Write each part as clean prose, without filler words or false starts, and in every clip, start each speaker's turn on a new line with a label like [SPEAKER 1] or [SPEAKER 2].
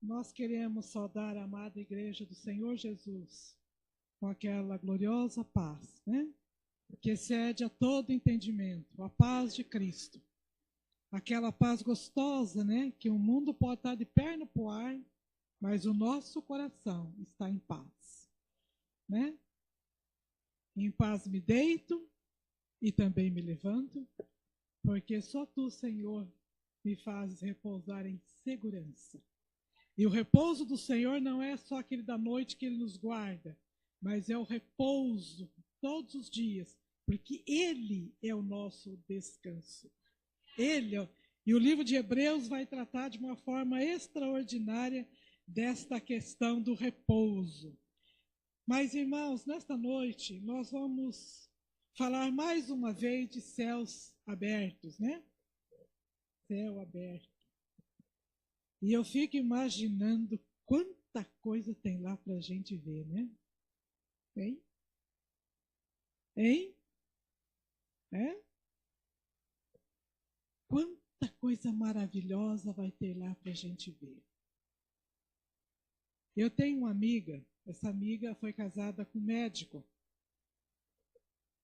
[SPEAKER 1] Nós queremos saudar a amada igreja do Senhor Jesus com aquela gloriosa paz, né? Que excede a todo entendimento, a paz de Cristo. Aquela paz gostosa, né? Que o mundo pode estar de perna para o ar, mas o nosso coração está em paz, né? Em paz me deito e também me levanto, porque só tu, Senhor, me fazes repousar em segurança. E o repouso do Senhor não é só aquele da noite que Ele nos guarda, mas é o repouso todos os dias, porque Ele é o nosso descanso. E o livro de Hebreus vai tratar de uma forma extraordinária desta questão do repouso. Mas, irmãos, nesta noite nós vamos falar mais uma vez de céus abertos, né? Céu aberto. E eu fico imaginando quanta coisa tem lá para a gente ver, né? Hein? Hein? É? Quanta coisa maravilhosa vai ter lá para a gente ver. Eu tenho uma amiga, essa amiga foi casada com um médico.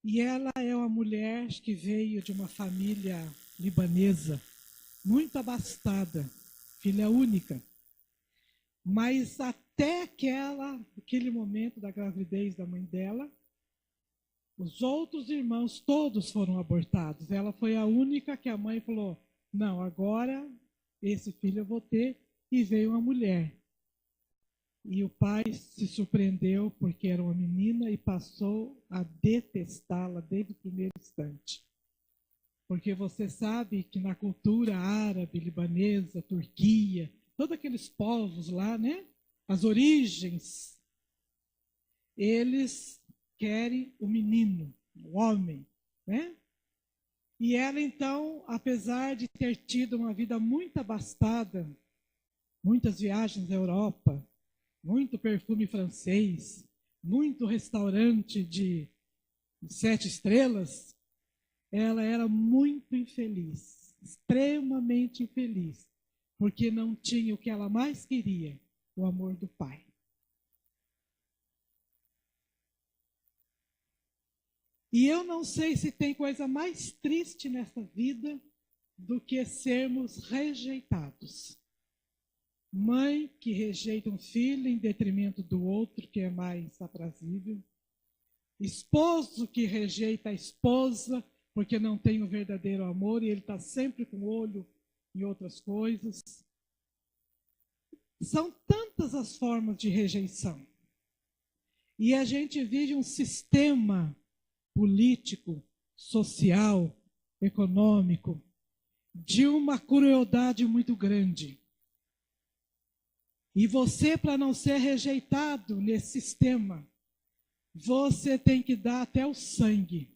[SPEAKER 1] E ela é uma mulher que veio de uma família libanesa, muito abastada, filha única. Mas até aquele momento da gravidez da mãe dela, os outros irmãos todos foram abortados. Ela foi a única que a mãe falou, não, agora esse filho eu vou ter, e veio uma mulher. E o pai se surpreendeu porque era uma menina e passou a detestá-la desde o primeiro instante. Porque você sabe que na cultura árabe, libanesa, Turquia, todos aqueles povos lá, né? As origens, eles querem o menino, o homem, né? E ela, então, apesar de ter tido uma vida muito abastada, muitas viagens à Europa, muito perfume francês, muito restaurante de 7 estrelas, ela era muito infeliz, extremamente infeliz, porque não tinha o que ela mais queria, o amor do pai. E eu não sei se tem coisa mais triste nessa vida do que sermos rejeitados. Mãe que rejeita um filho em detrimento do outro que é mais aprazível. Esposo que rejeita a esposa porque não tem o verdadeiro amor e ele está sempre com o olho em outras coisas. São tantas as formas de rejeição. E a gente vive um sistema político, social, econômico, de uma crueldade muito grande. E você, para não ser rejeitado nesse sistema, você tem que dar até o sangue.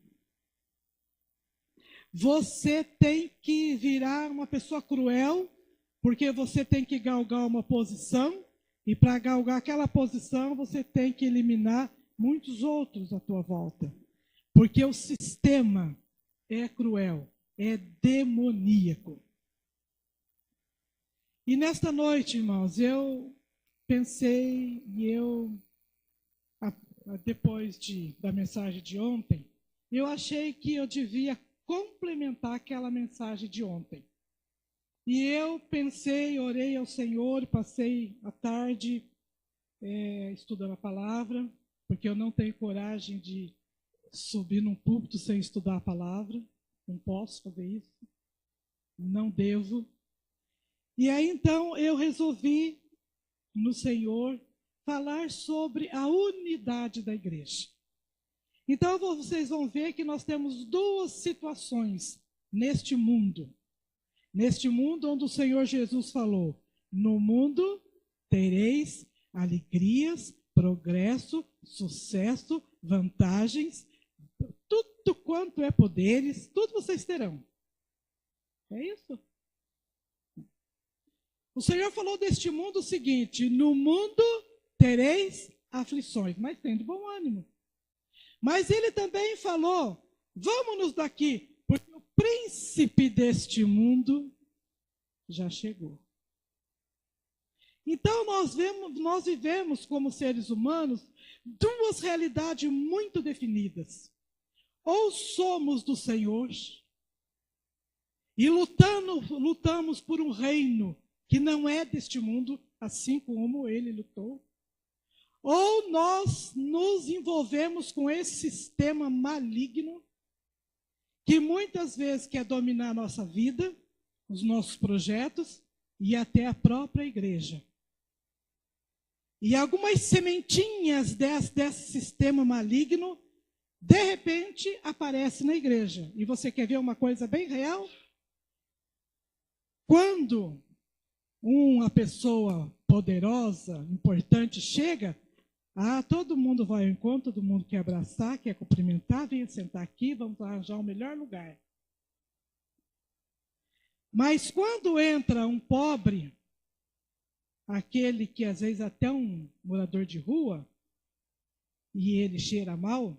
[SPEAKER 1] Você tem que virar uma pessoa cruel, porque você tem que galgar uma posição, e para galgar aquela posição, você tem que eliminar muitos outros à tua volta. Porque o sistema é cruel, é demoníaco. E nesta noite, irmãos, eu pensei, depois da mensagem de ontem, eu achei que eu devia complementar aquela mensagem de ontem. E eu pensei, orei ao Senhor, passei a tarde estudando a palavra, porque eu não tenho coragem de subir num púlpito sem estudar a palavra. Não posso fazer isso. Não devo. E aí, então, eu resolvi, no Senhor, falar sobre a unidade da igreja. Então, vocês vão ver que nós temos duas situações neste mundo. Neste mundo onde o Senhor Jesus falou, no mundo tereis alegrias, progresso, sucesso, vantagens, tudo quanto é poderes, tudo vocês terão. É isso? O Senhor falou deste mundo o seguinte, no mundo tereis aflições, mas tendo bom ânimo. Mas ele também falou, vamos-nos daqui, porque o príncipe deste mundo já chegou. Então nós vivemos como seres humanos duas realidades muito definidas. Ou somos do Senhor e lutamos por um reino que não é deste mundo, assim como ele lutou. Ou nós nos envolvemos com esse sistema maligno que muitas vezes quer dominar a nossa vida, os nossos projetos e até a própria igreja. E algumas sementinhas desse sistema maligno, de repente, aparecem na igreja. E você quer ver uma coisa bem real? Quando uma pessoa poderosa, importante, chega, todo mundo vai ao encontro, todo mundo quer abraçar, quer cumprimentar, vem sentar aqui, vamos arranjar o melhor lugar. Mas quando entra um pobre, aquele que às vezes até um morador de rua, e ele cheira mal,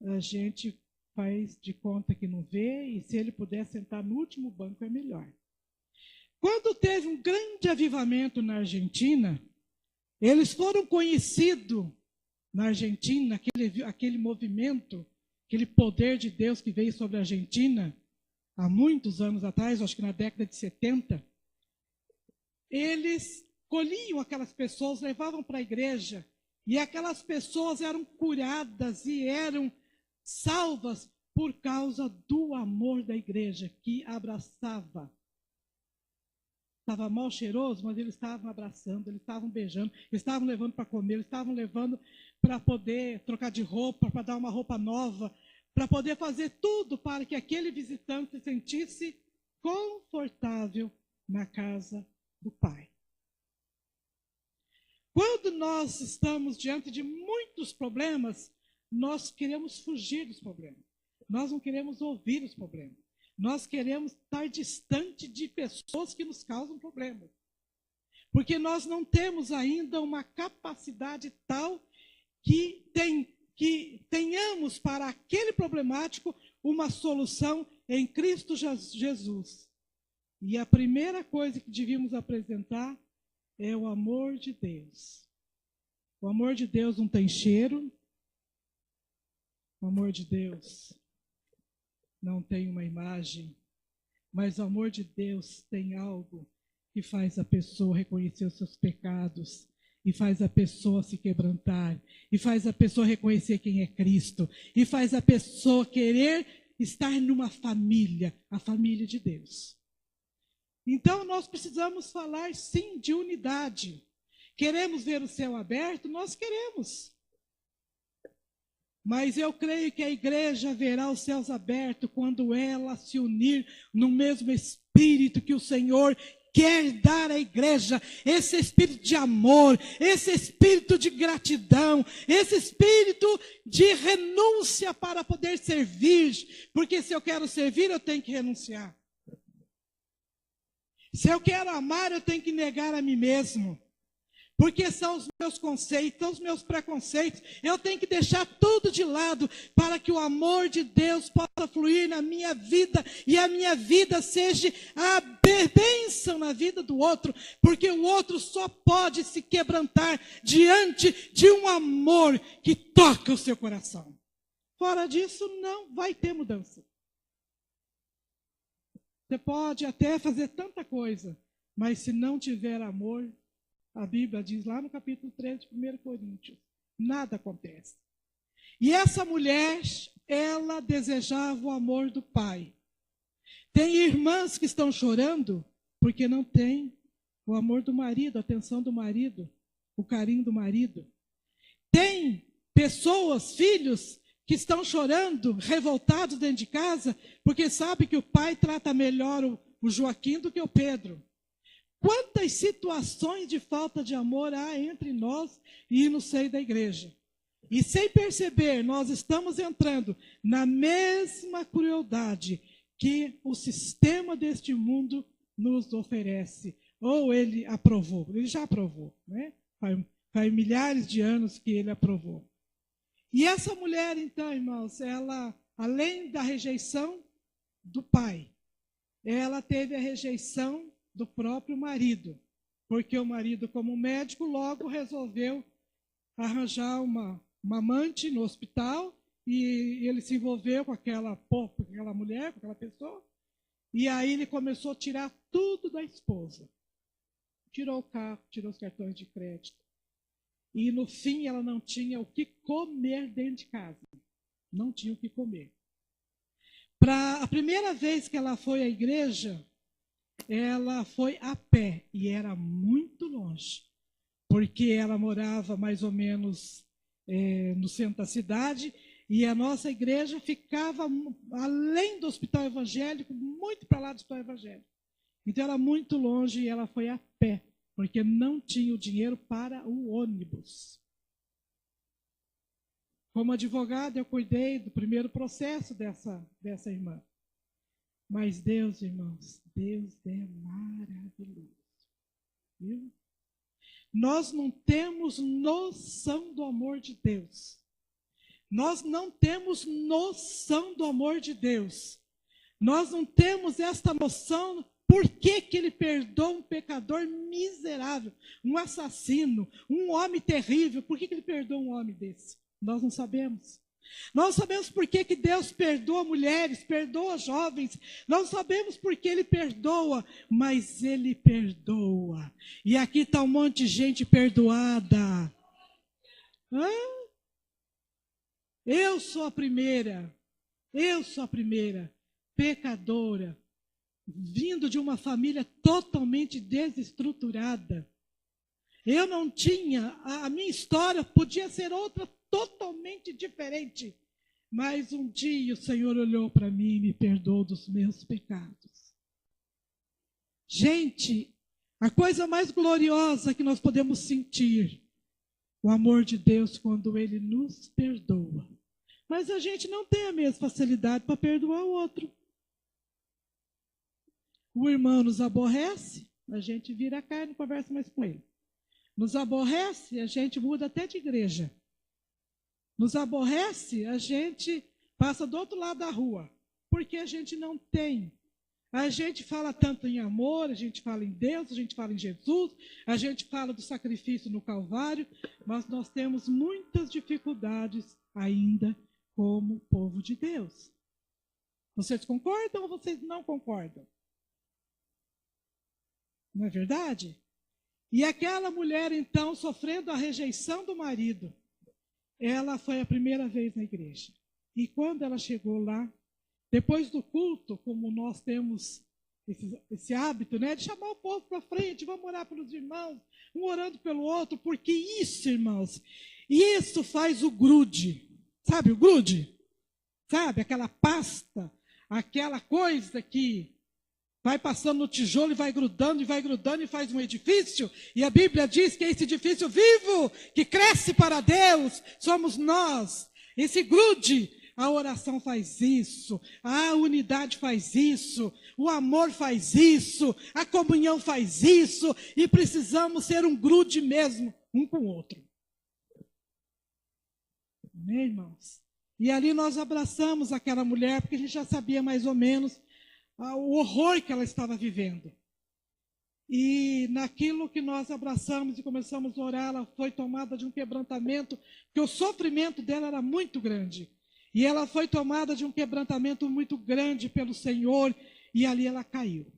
[SPEAKER 1] a gente faz de conta que não vê, e se ele puder sentar no último banco é melhor. Quando teve um grande avivamento na Argentina, eles foram conhecidos na Argentina, aquele movimento, aquele poder de Deus que veio sobre a Argentina há muitos anos atrás, acho que na década de 70. Eles colhiam aquelas pessoas, levavam para a igreja, e aquelas pessoas eram curadas e eram salvas por causa do amor da igreja, que abraçava. Estava mal cheiroso, mas eles estavam abraçando, eles estavam beijando, eles estavam levando para comer, eles estavam levando para poder trocar de roupa, para dar uma roupa nova, para poder fazer tudo para que aquele visitante se sentisse confortável na casa do Pai. Quando nós estamos diante de muitos problemas, nós queremos fugir dos problemas. Nós não queremos ouvir os problemas. Nós queremos estar distante de pessoas que nos causam problemas. Porque nós não temos ainda uma capacidade tal que tenhamos para aquele problemático uma solução em Cristo Jesus. E a primeira coisa que devíamos apresentar é o amor de Deus. O amor de Deus não tem cheiro. O amor de Deus não tem uma imagem, mas o amor de Deus tem algo que faz a pessoa reconhecer os seus pecados, e faz a pessoa se quebrantar, e faz a pessoa reconhecer quem é Cristo, e faz a pessoa querer estar numa família, a família de Deus. Então nós precisamos falar sim de unidade. Queremos ver o céu aberto? Nós queremos. Mas eu creio que a igreja verá os céus abertos quando ela se unir no mesmo espírito que o Senhor quer dar à igreja, esse espírito de amor, esse espírito de gratidão, esse espírito de renúncia para poder servir, porque se eu quero servir, eu tenho que renunciar. Se eu quero amar, eu tenho que negar a mim mesmo. Porque são os meus conceitos, são os meus preconceitos. Eu tenho que deixar tudo de lado para que o amor de Deus possa fluir na minha vida e a minha vida seja a bênção na vida do outro. Porque o outro só pode se quebrantar diante de um amor que toca o seu coração. Fora disso, não vai ter mudança. Você pode até fazer tanta coisa, mas se não tiver amor, a Bíblia diz lá no capítulo 3 de 1 Coríntios, nada acontece. E essa mulher, ela desejava o amor do Pai. Tem irmãs que estão chorando porque não tem o amor do marido, a atenção do marido, o carinho do marido. Tem pessoas, filhos, que estão chorando, revoltados dentro de casa, porque sabe que o pai trata melhor o Joaquim do que o Pedro. Quantas situações de falta de amor há entre nós e no seio da igreja? E sem perceber, nós estamos entrando na mesma crueldade que o sistema deste mundo nos oferece. Ou ele aprovou, ele já aprovou, né? Faz milhares de anos que ele aprovou. E essa mulher, então, irmãos, ela, além da rejeição do pai, ela teve a rejeição do próprio marido. porque o marido, como médico, logo resolveu arranjar uma amante no hospital, e ele se envolveu com aquela mulher, com aquela pessoa, e aí ele começou a tirar tudo da esposa. Tirou o carro, tirou os cartões de crédito. E no fim ela não tinha o que comer dentro de casa. Não tinha o que comer. A primeira vez que ela foi à igreja, ela foi a pé, e era muito longe, porque ela morava mais ou menos no centro da cidade, e a nossa igreja ficava além do hospital evangélico, muito para lá do hospital evangélico. Então era muito longe, e ela foi a pé, porque não tinha o dinheiro para o ônibus. Como advogada, eu cuidei do primeiro processo dessa irmã. Mas Deus, irmãos, Deus é maravilhoso. Viu? Nós não temos noção do amor de Deus. Nós não temos noção do amor de Deus. Nós não temos esta noção. Por que Ele perdoa um pecador miserável, um assassino, um homem terrível? Por que Ele perdoa um homem desse? Nós não sabemos. Nós não sabemos por que Deus perdoa mulheres, perdoa jovens. Nós não sabemos por que Ele perdoa, mas Ele perdoa. E aqui está um monte de gente perdoada. Eu sou a primeira pecadora, vindo de uma família totalmente desestruturada. Eu não tinha, a minha história podia ser outra, totalmente diferente. Mas um dia o Senhor olhou para mim e me perdoou dos meus pecados. Gente, a coisa mais gloriosa que nós podemos sentir, o amor de Deus quando Ele nos perdoa. Mas a gente não tem a mesma facilidade para perdoar o outro. O irmão nos aborrece, a gente vira a cara e não conversa mais com ele. Nos aborrece, a gente muda até de igreja. Nos aborrece, a gente passa do outro lado da rua, porque a gente não tem. A gente fala tanto em amor, a gente fala em Deus, a gente fala em Jesus, a gente fala do sacrifício no Calvário, mas nós temos muitas dificuldades ainda como povo de Deus. Vocês concordam ou vocês não concordam? Não é verdade? E aquela mulher, então, sofrendo a rejeição do marido, ela foi a primeira vez na igreja. E quando ela chegou lá, depois do culto, como nós temos esse hábito, né, de chamar o povo para frente, vamos orar pelos irmãos, um orando pelo outro, porque isso, irmãos, isso faz o grude. Sabe o grude? Sabe, aquela pasta, aquela coisa que vai passando no tijolo e vai grudando e faz um edifício. E a Bíblia diz que esse edifício vivo, que cresce para Deus, somos nós. Esse grude, a oração faz isso, a unidade faz isso, o amor faz isso, a comunhão faz isso, e precisamos ser um grude mesmo, um com o outro. Amém, irmãos? E ali nós abraçamos aquela mulher, porque a gente já sabia mais ou menos o horror que ela estava vivendo. E naquilo que nós abraçamos e começamos a orar, ela foi tomada de um quebrantamento, porque o sofrimento dela era muito grande. E ela foi tomada de um quebrantamento muito grande pelo Senhor, e ali ela caiu.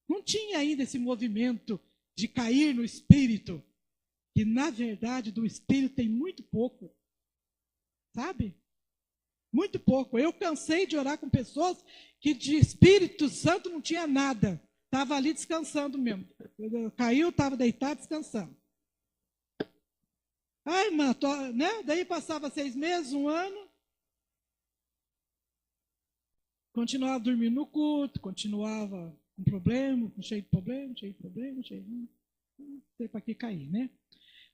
[SPEAKER 1] Não tinha ainda esse movimento de cair no espírito, que na verdade do espírito tem muito pouco. Sabe? Muito pouco. Eu cansei de orar com pessoas que de Espírito Santo não tinha nada. Estava ali descansando mesmo. Caiu, estava deitado, descansando. Ai, irmã, né? Daí passava 6 meses, 1 ano. Continuava dormindo no culto, continuava com problema, cheio de problema. Não sei para que cair, né?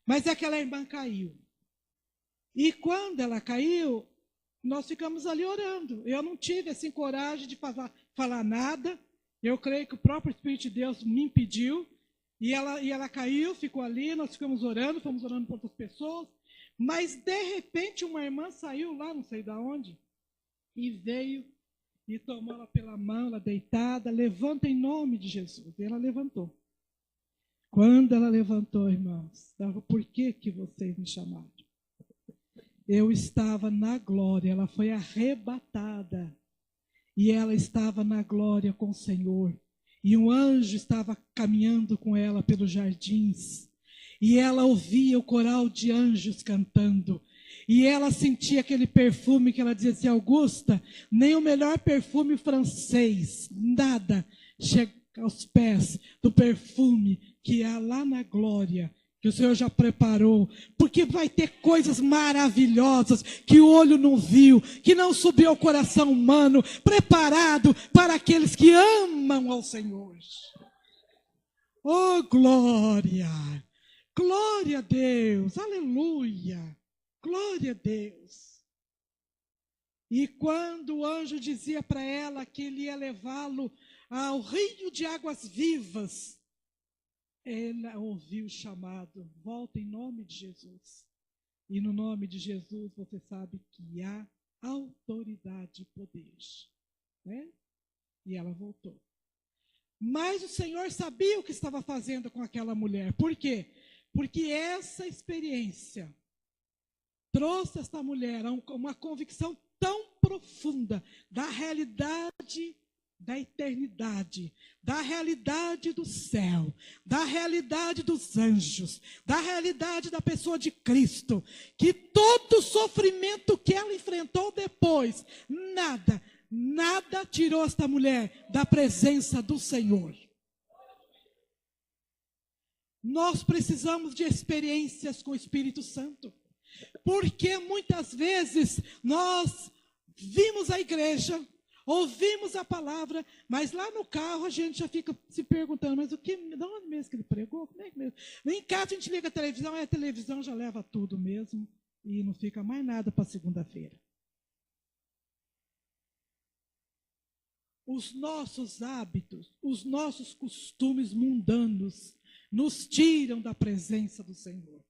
[SPEAKER 1] Mas aquela irmã caiu. E quando ela caiu, nós ficamos ali orando. Eu não tive assim coragem de falar nada. Eu creio que o próprio Espírito de Deus me impediu. E ela caiu, ficou ali, nós ficamos orando, fomos orando por outras pessoas. Mas de repente uma irmã saiu lá, não sei de onde, e veio e tomou ela pela mão, ela deitada, levanta em nome de Jesus. E ela levantou. Quando ela levantou, irmãos, por que vocês me chamaram? Eu estava na glória, ela foi arrebatada. E ela estava na glória com o Senhor. E um anjo estava caminhando com ela pelos jardins. E ela ouvia o coral de anjos cantando. E ela sentia aquele perfume que ela dizia assim: Augusta, nem o melhor perfume francês, nada chega aos pés do perfume que há lá na glória, que o Senhor já preparou, porque vai ter coisas maravilhosas que o olho não viu, que não subiu ao coração humano, preparado para aqueles que amam ao Senhor. Oh, glória! Glória a Deus! Aleluia! Glória a Deus! E quando o anjo dizia para ela que ele ia levá-lo ao rio de águas vivas, ela ouviu o chamado: volta em nome de Jesus. E no nome de Jesus você sabe que há autoridade e poder, né? E ela voltou. Mas o Senhor sabia o que estava fazendo com aquela mulher. Por quê? Porque essa experiência trouxe esta mulher a uma convicção tão profunda da realidade da eternidade, da realidade do céu, da realidade dos anjos, da realidade da pessoa de Cristo, que todo o sofrimento que ela enfrentou depois, nada tirou esta mulher da presença do Senhor. Nós precisamos de experiências com o Espírito Santo, porque muitas vezes nós vimos a igreja, ouvimos a palavra, mas lá no carro a gente já fica se perguntando: mas de onde mesmo que ele pregou? Como é que mesmo? Em casa a gente liga a televisão, e a televisão já leva tudo mesmo, e não fica mais nada para segunda-feira. Os nossos hábitos, os nossos costumes mundanos nos tiram da presença do Senhor.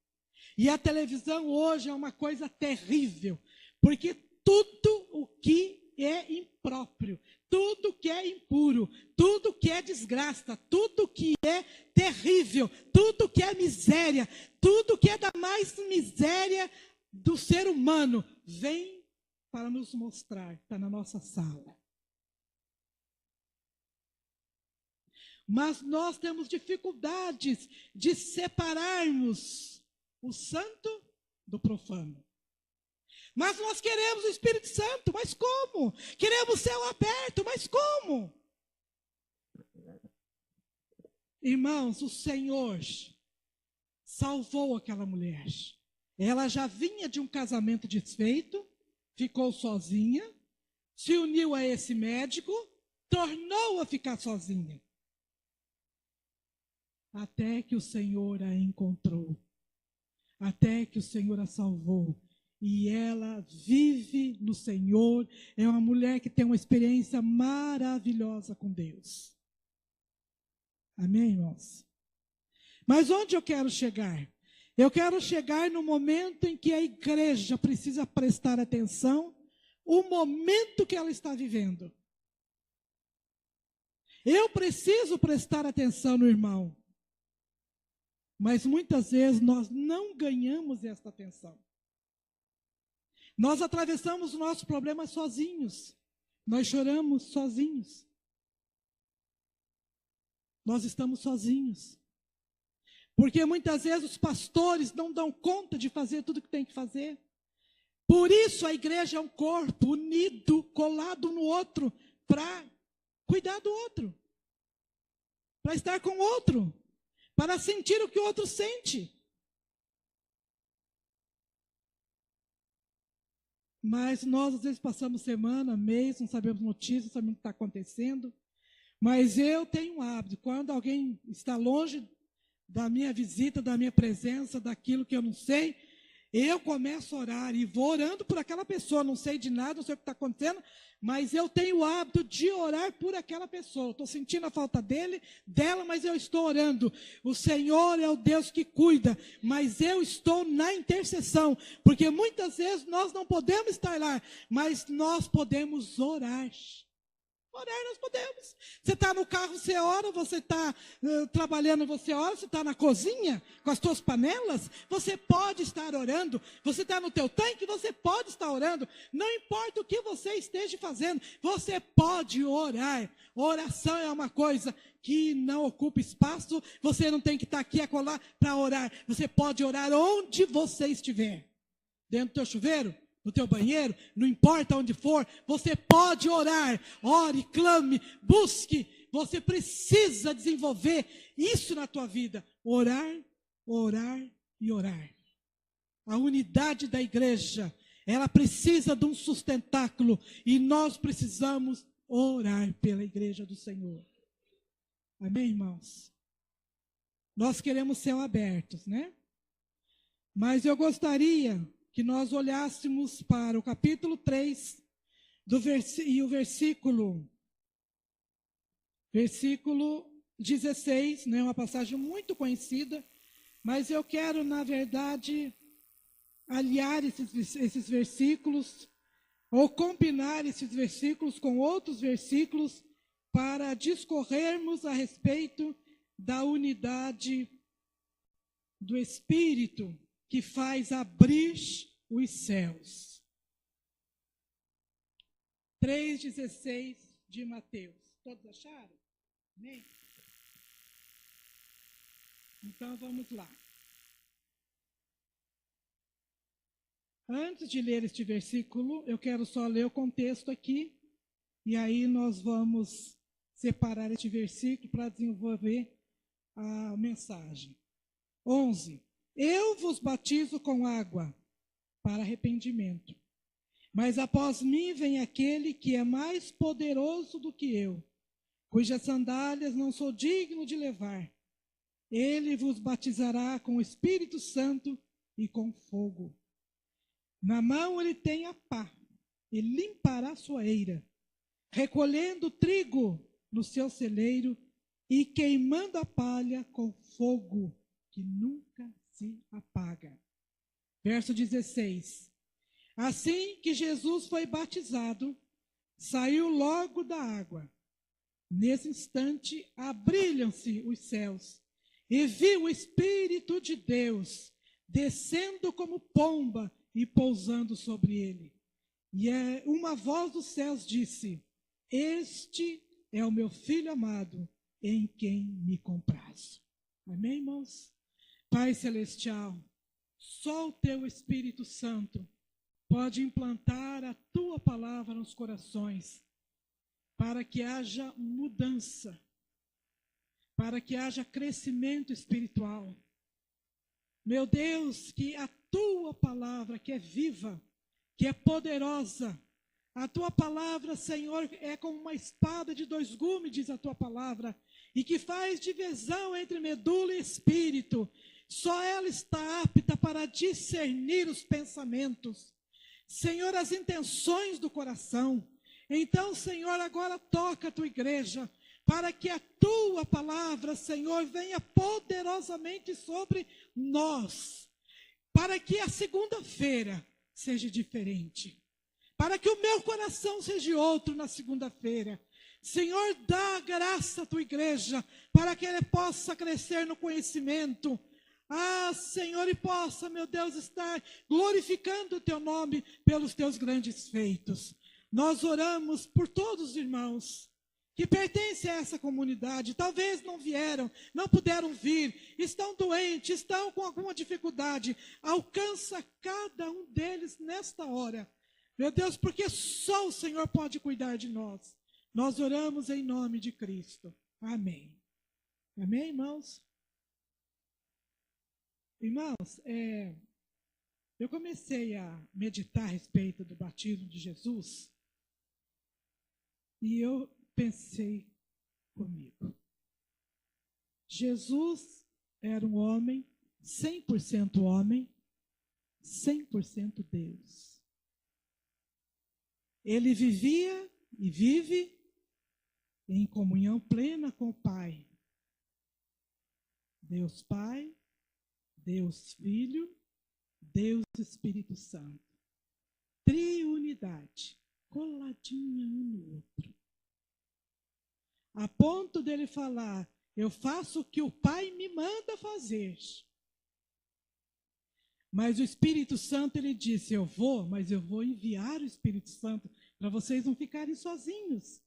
[SPEAKER 1] E a televisão hoje é uma coisa terrível, porque tudo o que é impróprio, tudo que é impuro, tudo que é desgraça, tudo que é terrível, tudo que é miséria, tudo que é da mais miséria do ser humano, vem para nos mostrar, está na nossa sala. Mas nós temos dificuldades de separarmos o santo do profano. Mas nós queremos o Espírito Santo, mas como? Queremos o céu aberto, mas como? Irmãos, o Senhor salvou aquela mulher. Ela já vinha de um casamento desfeito, ficou sozinha, se uniu a esse médico, tornou-a ficar sozinha. Até que o Senhor a encontrou, até que o Senhor a salvou. E ela vive no Senhor, é uma mulher que tem uma experiência maravilhosa com Deus. Amém, irmãos? Mas onde eu quero chegar? Eu quero chegar no momento em que a igreja precisa prestar atenção, o momento que ela está vivendo. Eu preciso prestar atenção no irmão. Mas muitas vezes nós não ganhamos esta atenção. Nós atravessamos o nosso problema sozinhos. Nós choramos sozinhos. Nós estamos sozinhos. Porque muitas vezes os pastores não dão conta de fazer tudo o que tem que fazer. Por isso a igreja é um corpo unido, colado no outro, para cuidar do outro. Para estar com o outro. Para sentir o que o outro sente. Mas nós, às vezes, passamos semana, mês, não sabemos notícias, não sabemos o que está acontecendo. Mas eu tenho um hábito, quando alguém está longe da minha visita, da minha presença, daquilo que eu não sei, eu começo a orar e vou orando por aquela pessoa. Não sei de nada, não sei o que está acontecendo, mas eu tenho o hábito de orar por aquela pessoa. Estou sentindo a falta dela, mas eu estou orando. O Senhor é o Deus que cuida, mas eu estou na intercessão, porque muitas vezes nós não podemos estar lá, mas nós podemos orar. Orar nós podemos. Você está no carro, você ora, você está trabalhando, você ora, você está na cozinha com as suas panelas, você pode estar orando. Você está no teu tanque, você pode estar orando. Não importa o que você esteja fazendo, você pode orar. Oração é uma coisa que não ocupa espaço, você não tem que estar aqui a colar para orar. Você pode orar onde você estiver. Dentro do teu chuveiro, no teu banheiro, não importa onde for, você pode orar. Ore, clame, busque. Você precisa desenvolver isso na tua vida. Orar, orar e orar. A unidade da igreja, ela precisa de um sustentáculo. E nós precisamos orar pela igreja do Senhor. Amém, irmãos? Nós queremos céu abertos, né? Mas eu gostaria que nós olhássemos para o capítulo 3 e o versículo 16, né, uma passagem muito conhecida, mas eu quero, na verdade, aliar esses versículos, ou combinar esses versículos com outros versículos, para discorrermos a respeito da unidade do Espírito, que faz abrir os céus. 3,16 de Mateus. Todos acharam? Amém? Então vamos lá. Antes de ler este versículo, eu quero só ler o contexto aqui, e aí nós vamos separar este versículo para desenvolver a mensagem. 11. Eu vos batizo com água para arrependimento, mas após mim vem aquele que é mais poderoso do que eu, cujas sandálias não sou digno de levar. Ele vos batizará com o Espírito Santo e com fogo. Na mão ele tem a pá, e limpará sua eira, recolhendo o trigo no seu celeiro e queimando a palha com fogo que nunca se apaga. Verso 16. Assim que Jesus foi batizado, saiu logo da água. Nesse instante, abriram-se os céus, e viu o Espírito de Deus descendo como pomba e pousando sobre ele. E uma voz dos céus disse: Este é o meu Filho amado, em quem me comprazo. Amém, irmãos? Pai Celestial, só o Teu Espírito Santo pode implantar a Tua palavra nos corações, para que haja mudança, para que haja crescimento espiritual. Meu Deus, que a Tua palavra, que é viva, que é poderosa, a Tua palavra, Senhor, é como uma espada de 2 gumes, diz a Tua palavra, e que faz divisão entre medula e espírito. Só ela está apta para discernir os pensamentos, Senhor, as intenções do coração. Então, Senhor, agora toca a Tua igreja, para que a Tua palavra, Senhor, venha poderosamente sobre nós, para que a segunda-feira seja diferente, para que o meu coração seja outro na segunda-feira. Senhor, dá graça à Tua igreja, para que ela possa crescer no conhecimento. Senhor, e possa, meu Deus, estar glorificando o Teu nome pelos Teus grandes feitos. Nós oramos por todos os irmãos que pertencem a essa comunidade, talvez não vieram, não puderam vir, estão doentes, estão com alguma dificuldade. Alcança cada um deles nesta hora, meu Deus, porque só o Senhor pode cuidar de nós. Nós oramos em nome de Cristo. Amém. Amém, irmãos? Irmãos, eu comecei a meditar a respeito do batismo de Jesus e eu pensei comigo. Jesus era um homem, 100% homem, 100% Deus. Ele vivia e vive em comunhão plena com o Pai. Deus Pai, Deus Filho, Deus Espírito Santo. Triunidade, coladinha um no outro. a ponto dele falar: eu faço o que o Pai me manda fazer. Mas o Espírito Santo, ele disse: eu vou, mas eu vou enviar o Espírito Santo para vocês não ficarem sozinhos.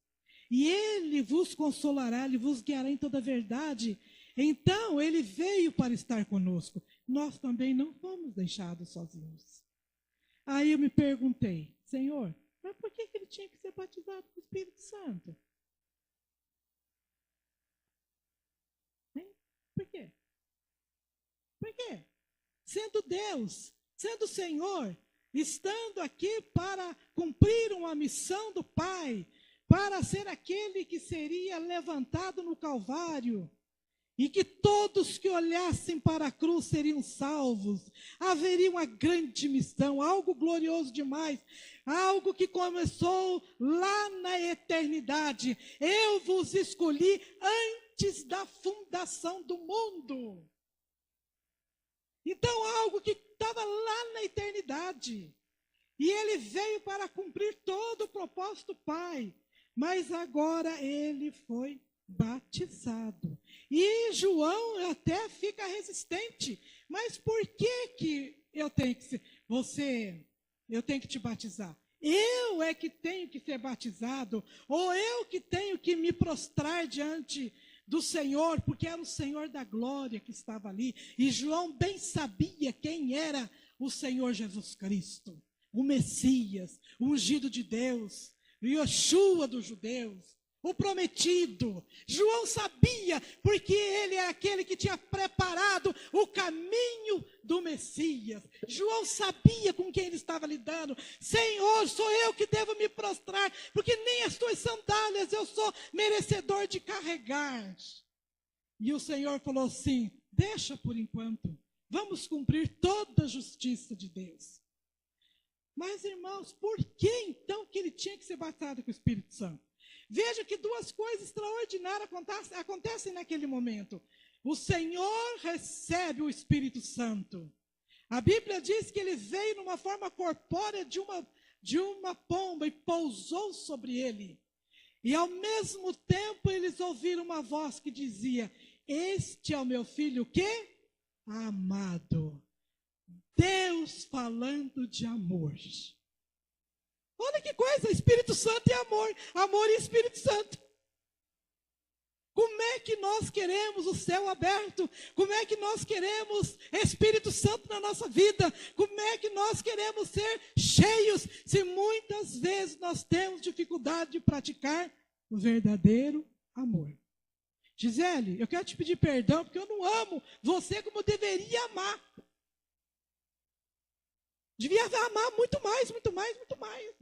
[SPEAKER 1] E ele vos consolará, ele vos guiará em toda a verdade. Então, ele veio para estar conosco. Nós também não fomos deixados sozinhos. Aí eu me perguntei: Senhor, mas por que ele tinha que ser batizado com o Espírito Santo? Hein? Por quê? Por quê? Sendo Deus, sendo Senhor, estando aqui para cumprir uma missão do Pai, para ser aquele que seria levantado no Calvário, e que todos que olhassem para a cruz seriam salvos, haveria uma grande missão, algo glorioso demais, algo que começou lá na eternidade. Eu vos escolhi antes da fundação do mundo. Então, algo que estava lá na eternidade. E ele veio para cumprir todo o propósito do Pai. Mas agora ele foi batizado. E João até fica resistente. Mas por que eu tenho que eu tenho que te batizar? Eu é que tenho que ser batizado? Ou eu que tenho que me prostrar diante do Senhor, porque era o Senhor da glória que estava ali. E João bem sabia quem era o Senhor Jesus Cristo, o Messias, o ungido de Deus, o Yoshua dos judeus, o prometido. João sabia, porque ele é aquele que tinha preparado o caminho do Messias. João sabia com quem ele estava lidando. Senhor, sou eu que devo me prostrar, porque nem as tuas sandálias eu sou merecedor de carregar. E o Senhor falou assim: deixa por enquanto, vamos cumprir toda a justiça de Deus. Mas, irmãos, por que então que ele tinha que ser batizado com o Espírito Santo? Veja que duas coisas extraordinárias acontecem naquele momento. O Senhor recebe o Espírito Santo. A Bíblia diz que ele veio numa forma corpórea de uma pomba e pousou sobre ele. E ao mesmo tempo eles ouviram uma voz que dizia: este é o meu filho, o quê? Amado. Deus falando de amor. Olha que coisa, Espírito Santo e amor, amor e Espírito Santo. Como é que nós queremos o céu aberto? Como é que nós queremos Espírito Santo na nossa vida? Como é que nós queremos ser cheios, se muitas vezes nós temos dificuldade de praticar o verdadeiro amor? Gisele, eu quero te pedir perdão, porque eu não amo você como eu deveria amar. Devia amar muito mais, muito mais, muito mais.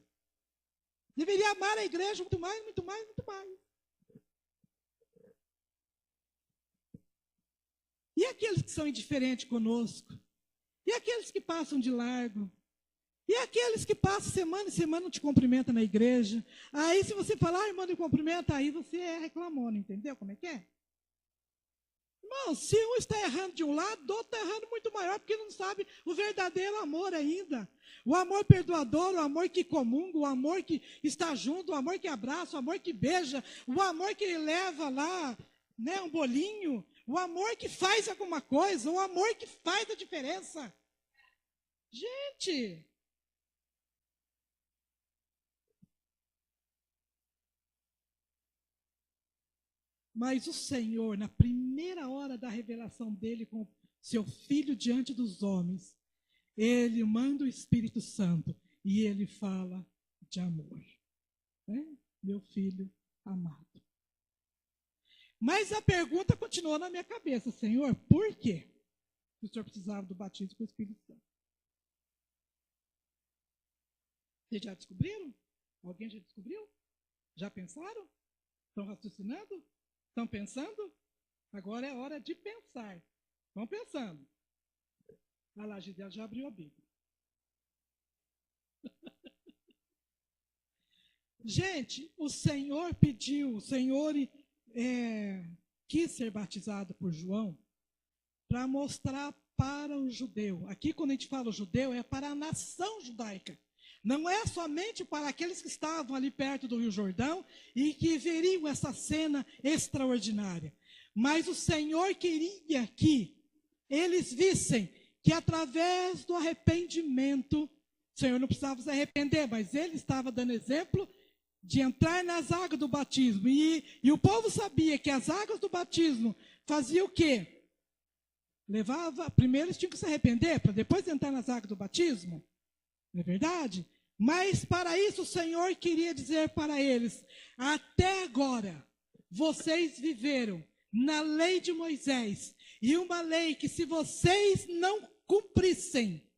[SPEAKER 1] Deveria amar a igreja muito mais, muito mais, muito mais. E aqueles que são indiferentes conosco? E aqueles que passam de largo? E aqueles que passam semana em semana não te cumprimentam na igreja? Aí se você falar, irmão, me cumprimenta, aí você é reclamando, entendeu como é que é? Irmão, se um está errando de um lado, o outro está errando muito maior, porque não sabe o verdadeiro amor ainda. O amor perdoador, o amor que comunga, o amor que está junto, o amor que abraça, o amor que beija, o amor que leva lá, né, um bolinho, o amor que faz alguma coisa, o amor que faz a diferença. Gente! Mas o Senhor, na primeira hora da revelação dele com seu Filho diante dos homens, ele manda o Espírito Santo e ele fala de amor. Né? Meu filho amado. Mas a pergunta continuou na minha cabeça: Senhor, por quê o Senhor precisava do batismo com o Espírito Santo? Vocês já descobriram? Alguém já descobriu? Já pensaram? Estão raciocinando? Estão pensando? Agora é hora de pensar. Estão pensando. Olha lá, Gisele já abriu a Bíblia. Gente, o Senhor pediu, o Senhor quis ser batizado por João para mostrar para o judeu. Aqui, quando a gente fala judeu, é para a nação judaica. Não é somente para aqueles que estavam ali perto do Rio Jordão e que veriam essa cena extraordinária. Mas o Senhor queria que eles vissem que através do arrependimento, o Senhor não precisava se arrepender, mas ele estava dando exemplo de entrar nas águas do batismo. E o povo sabia que as águas do batismo faziam o quê? Primeiro eles tinham que se arrepender, para depois entrar nas águas do batismo. Não é verdade? Mas para isso o Senhor queria dizer para eles: até agora, vocês viveram na lei de Moisés, e uma lei que se vocês não cumprissem,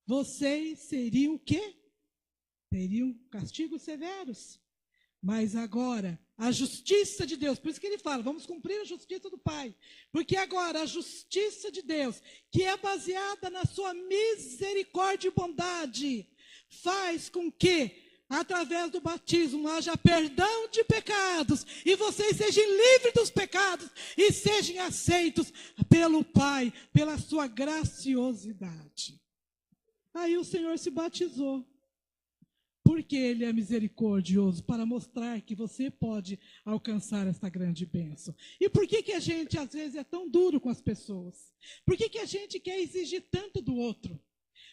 [SPEAKER 1] vocês seriam o quê? Teriam castigos severos. Mas agora, a justiça de Deus, por isso que ele fala, vamos cumprir a justiça do Pai. Porque agora a justiça de Deus, que é baseada na sua misericórdia e bondade, faz com que, através do batismo, haja perdão de pecados, e vocês sejam livres dos pecados, e sejam aceitos pelo Pai, pela sua graciosidade. Aí o Senhor se batizou. Porque Ele é misericordioso, para mostrar que você pode alcançar essa grande bênção. E por que a gente, às vezes, é tão duro com as pessoas? Por que a gente quer exigir tanto do outro?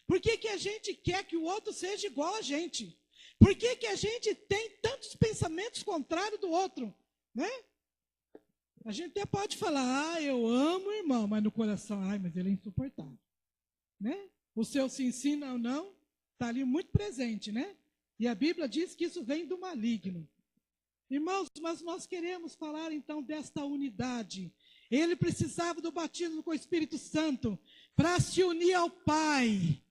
[SPEAKER 1] Por que a gente quer que o outro seja igual a gente? Por que a gente tem tantos pensamentos contrários do outro? Né? A gente até pode falar, eu amo o irmão, mas no coração, mas ele é insuportável. Né? O seu se ensina ou não, está ali muito presente, né? E a Bíblia diz que isso vem do maligno. Irmãos, mas nós queremos falar então desta unidade. Ele precisava do batismo com o Espírito Santo para se unir ao Pai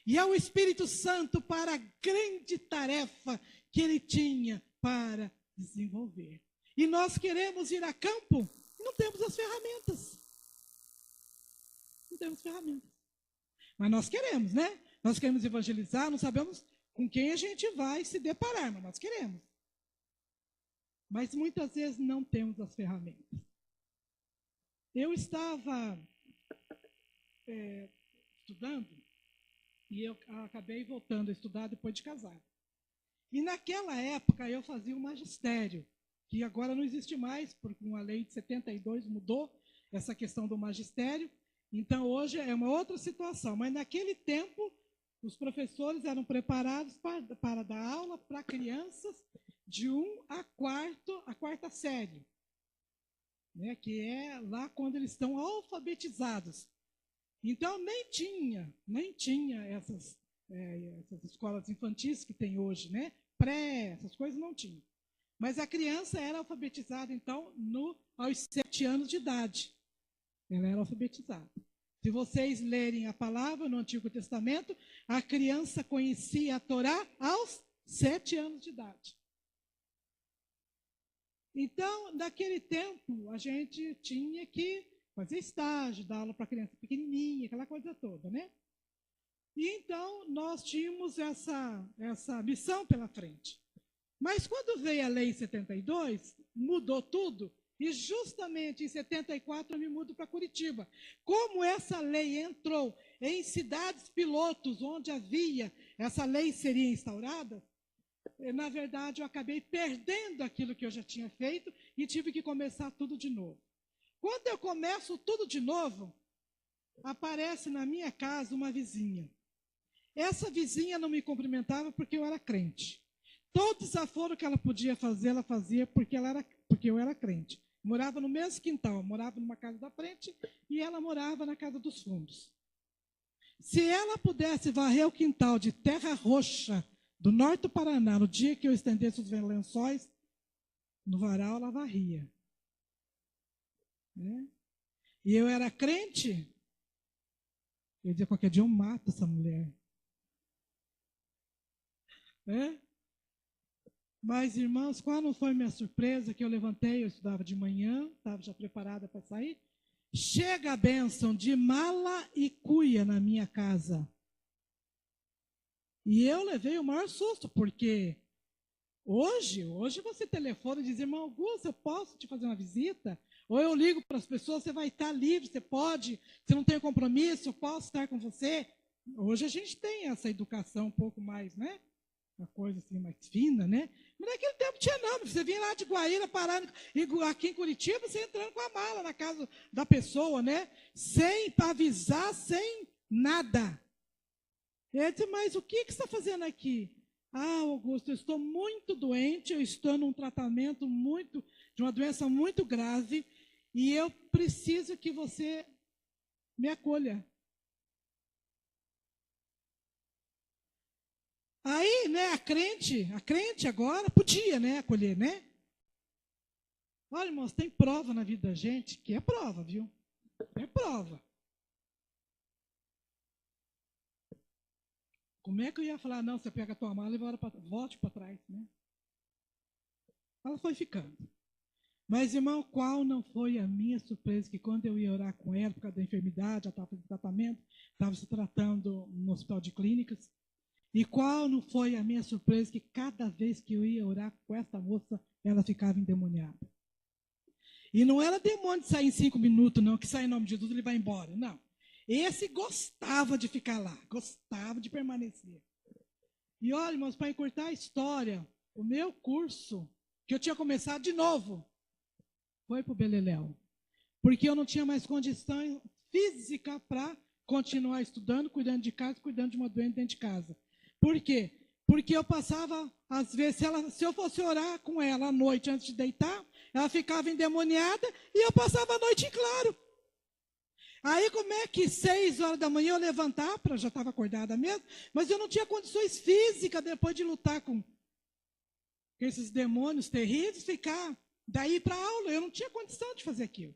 [SPEAKER 1] e ao Espírito Santo para a grande tarefa que ele tinha para desenvolver. E nós queremos ir a campo e não temos as ferramentas. Não temos ferramentas. Mas nós queremos, né? Nós queremos evangelizar, não sabemos com quem a gente vai se deparar, mas nós queremos. Mas muitas vezes não temos as ferramentas. Eu estava estudando, e eu acabei voltando a estudar depois de casar. E naquela época eu fazia o magistério, que agora não existe mais, porque uma lei de 72 mudou essa questão do magistério. Então hoje é uma outra situação, mas naquele tempo os professores eram preparados para dar aula para crianças de 1 a quarta série, né, que é lá quando eles estão alfabetizados. Então nem tinha essas escolas infantis que tem hoje, né? Essas coisas não tinham. Mas a criança era alfabetizada, então, aos 7 anos de idade. Ela era alfabetizada. Se vocês lerem a palavra no Antigo Testamento, a criança conhecia a Torá aos 7 anos de idade. Então, naquele tempo, a gente tinha que fazer estágio, dar aula para criança pequenininha, aquela coisa toda, né? E então, nós tínhamos essa missão pela frente. Mas quando veio a Lei 72, mudou tudo. E justamente em 74 eu me mudo para Curitiba. Como essa lei entrou em cidades pilotos onde essa lei seria instaurada, na verdade eu acabei perdendo aquilo que eu já tinha feito e tive que começar tudo de novo. Quando eu começo tudo de novo, aparece na minha casa uma vizinha. Essa vizinha não me cumprimentava porque eu era crente. Todo desaforo que ela podia fazer, ela fazia porque eu era crente. Morava no mesmo quintal, morava numa casa da frente e ela morava na casa dos fundos. Se ela pudesse varrer o quintal de terra roxa do norte do Paraná, no dia que eu estendesse os lençóis, no varal ela varria. Né? E eu era crente, eu dizia, qualquer dia eu mato essa mulher. Né? Mas, irmãos, qual não foi minha surpresa que eu levantei, eu estudava de manhã, estava já preparada para sair. Chega a bênção de mala e cuia na minha casa. E eu levei o maior susto, porque hoje você telefona e diz, irmão Augusto, eu posso te fazer uma visita? Ou eu ligo para as pessoas, você vai estar livre, você pode, você não tem compromisso, eu posso estar com você. Hoje a gente tem essa educação um pouco mais, né? uma coisa assim mais fina, né? Mas naquele tempo tinha não. Você vinha lá de Guaíra, parando, aqui em Curitiba, você entrando com a mala na casa da pessoa, né? Sem avisar, sem nada. Ele disse, mas o que você está fazendo aqui? Ah, Augusto, eu estou muito doente, eu estou num tratamento de uma doença muito grave, e eu preciso que você me acolha. Aí, né, a crente agora podia, né, acolher, né? Olha, irmãos, tem prova na vida da gente, que é prova, viu? É prova. Como é que eu ia falar, não, você pega a tua mala e volte para trás, né? Ela foi ficando. Mas, irmão, qual não foi a minha surpresa que quando eu ia orar com ela, por causa da enfermidade, ela estava fazendo tratamento, estava se tratando no hospital de clínicas, e qual não foi a minha surpresa que cada vez que eu ia orar com essa moça, ela ficava endemoniada. E não era demônio de sair em 5 minutos, não, que sai em nome de Jesus, ele vai embora, não. Esse gostava de ficar lá, gostava de permanecer. E olha, irmãos, para encurtar a história, o meu curso, que eu tinha começado de novo, foi para o Beleléu. Porque eu não tinha mais condição física para continuar estudando, cuidando de casa, cuidando de uma doente dentro de casa. Por quê? Porque eu passava, às vezes, se eu fosse orar com ela à noite antes de deitar, ela ficava endemoniada e eu passava a noite em claro. Aí como é que 6 horas da manhã eu levantar, já estava acordada mesmo, mas eu não tinha condições físicas depois de lutar com esses demônios terríveis, ficar daí para a aula. Eu não tinha condição de fazer aquilo.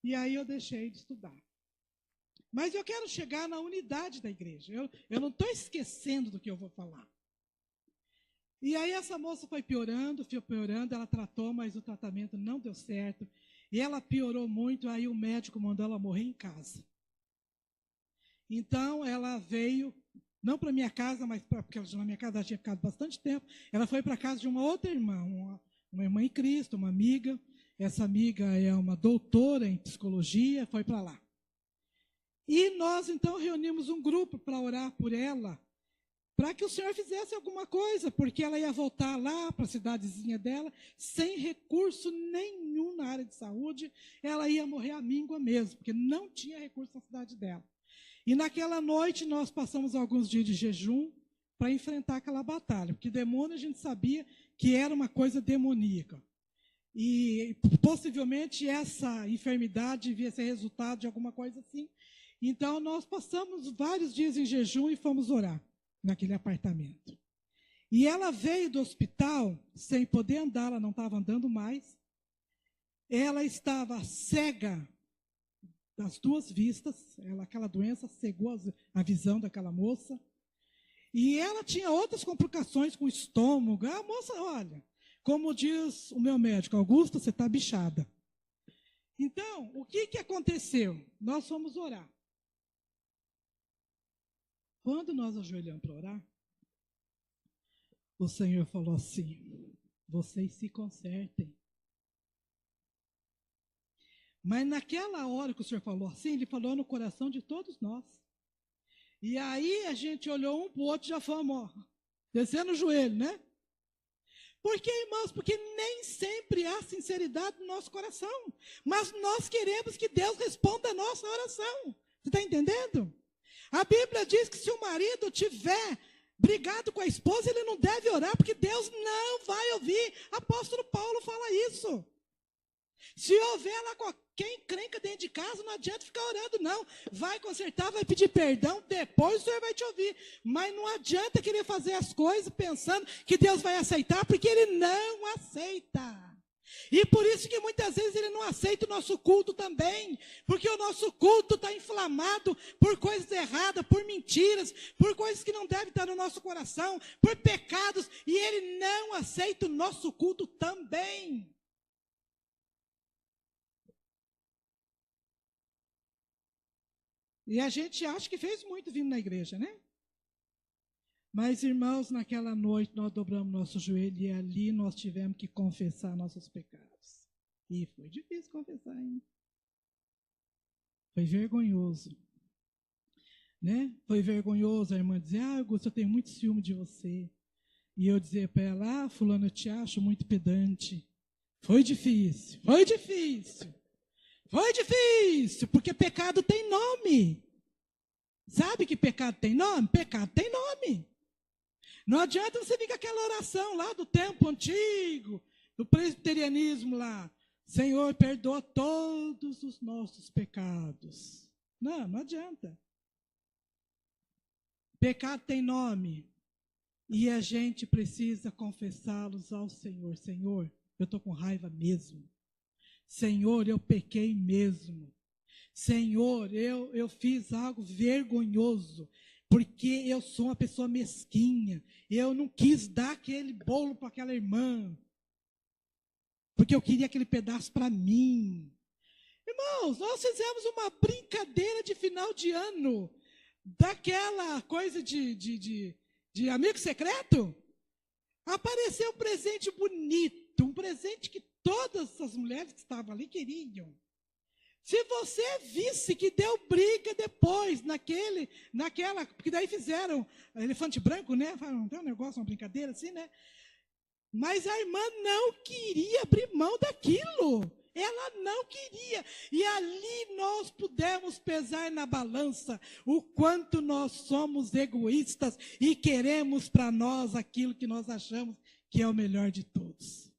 [SPEAKER 1] E aí eu deixei de estudar. Mas eu quero chegar na unidade da igreja. Eu não estou esquecendo do que eu vou falar. E aí essa moça foi piorando, ela tratou, mas o tratamento não deu certo. E ela piorou muito, aí o médico mandou ela morrer em casa. Então ela veio, não para minha casa, mas porque na minha casa ela tinha ficado bastante tempo. Ela foi para a casa de uma outra irmã, uma irmã em Cristo, uma amiga. Essa amiga é uma doutora em psicologia, foi para lá. E nós então reunimos um grupo para orar por ela, para que o Senhor fizesse alguma coisa, porque ela ia voltar lá para a cidadezinha dela, sem recurso nenhum na área de saúde, ela ia morrer à míngua mesmo, porque não tinha recurso na cidade dela. E naquela noite nós passamos alguns dias de jejum para enfrentar aquela batalha, porque demônio a gente sabia que era uma coisa demoníaca. E possivelmente essa enfermidade devia ser resultado de alguma coisa assim. Então nós passamos vários dias em jejum e fomos orar naquele apartamento. E ela veio do hospital sem poder andar, ela não estava andando mais. Ela estava cega das 2 vistas, aquela doença cegou a visão daquela moça. E ela tinha outras complicações com o estômago. A moça, olha, como diz o meu médico, Augusto, você está bichada. Então, o que aconteceu? Nós fomos orar. Quando nós ajoelhamos para orar, o Senhor falou assim, vocês se consertem. Mas naquela hora que o Senhor falou assim, Ele falou no coração de todos nós. E aí a gente olhou um para o outro e já fomos, descendo o joelho, né? Por quê, irmãos? Porque nem sempre há sinceridade no nosso coração. Mas nós queremos que Deus responda a nossa oração. Você está entendendo? A Bíblia diz que se o marido tiver brigado com a esposa, ele não deve orar, porque Deus não vai ouvir. Apóstolo Paulo fala isso. Se houver lá qualquer encrenca dentro de casa, não adianta ficar orando, não. Vai consertar, vai pedir perdão, depois o Senhor vai te ouvir. Mas não adianta querer fazer as coisas pensando que Deus vai aceitar, porque Ele não aceita. E por isso que muitas vezes Ele não aceita o nosso culto também, porque o nosso culto está inflamado por coisas erradas, por mentiras, por coisas que não devem estar no nosso coração, por pecados, e Ele não aceita o nosso culto também. E a gente acha que fez muito vindo na igreja, né? Mas, irmãos, naquela noite nós dobramos nosso joelho e ali nós tivemos que confessar nossos pecados. E foi difícil confessar, hein? Foi vergonhoso. Né? Foi vergonhoso a irmã dizer, Augusto, eu tenho muito ciúme de você. E eu dizia para ela, fulano, eu te acho muito pedante. Foi difícil, foi difícil. Foi difícil, porque pecado tem nome. Sabe que pecado tem nome? Pecado tem nome. Não adianta você vir com aquela oração lá do tempo antigo, do presbiterianismo lá. Senhor, perdoa todos os nossos pecados. Não, não adianta. Pecado tem nome. E a gente precisa confessá-los ao Senhor. Senhor, eu estou com raiva mesmo. Senhor, eu pequei mesmo. Senhor, eu fiz algo vergonhoso, porque eu sou uma pessoa mesquinha. Eu não quis dar aquele bolo para aquela irmã, porque eu queria aquele pedaço para mim. Irmãos, nós fizemos uma brincadeira de final de ano, daquela coisa de amigo secreto. Apareceu um presente bonito, um presente que todas as mulheres que estavam ali queriam. Se você visse que deu briga depois, naquela, porque daí fizeram elefante branco, né? Não tem um negócio, uma brincadeira assim, né? Mas a irmã não queria abrir mão daquilo. Ela não queria. E ali nós pudemos pesar na balança o quanto nós somos egoístas e queremos para nós aquilo que nós achamos que é o melhor de todos.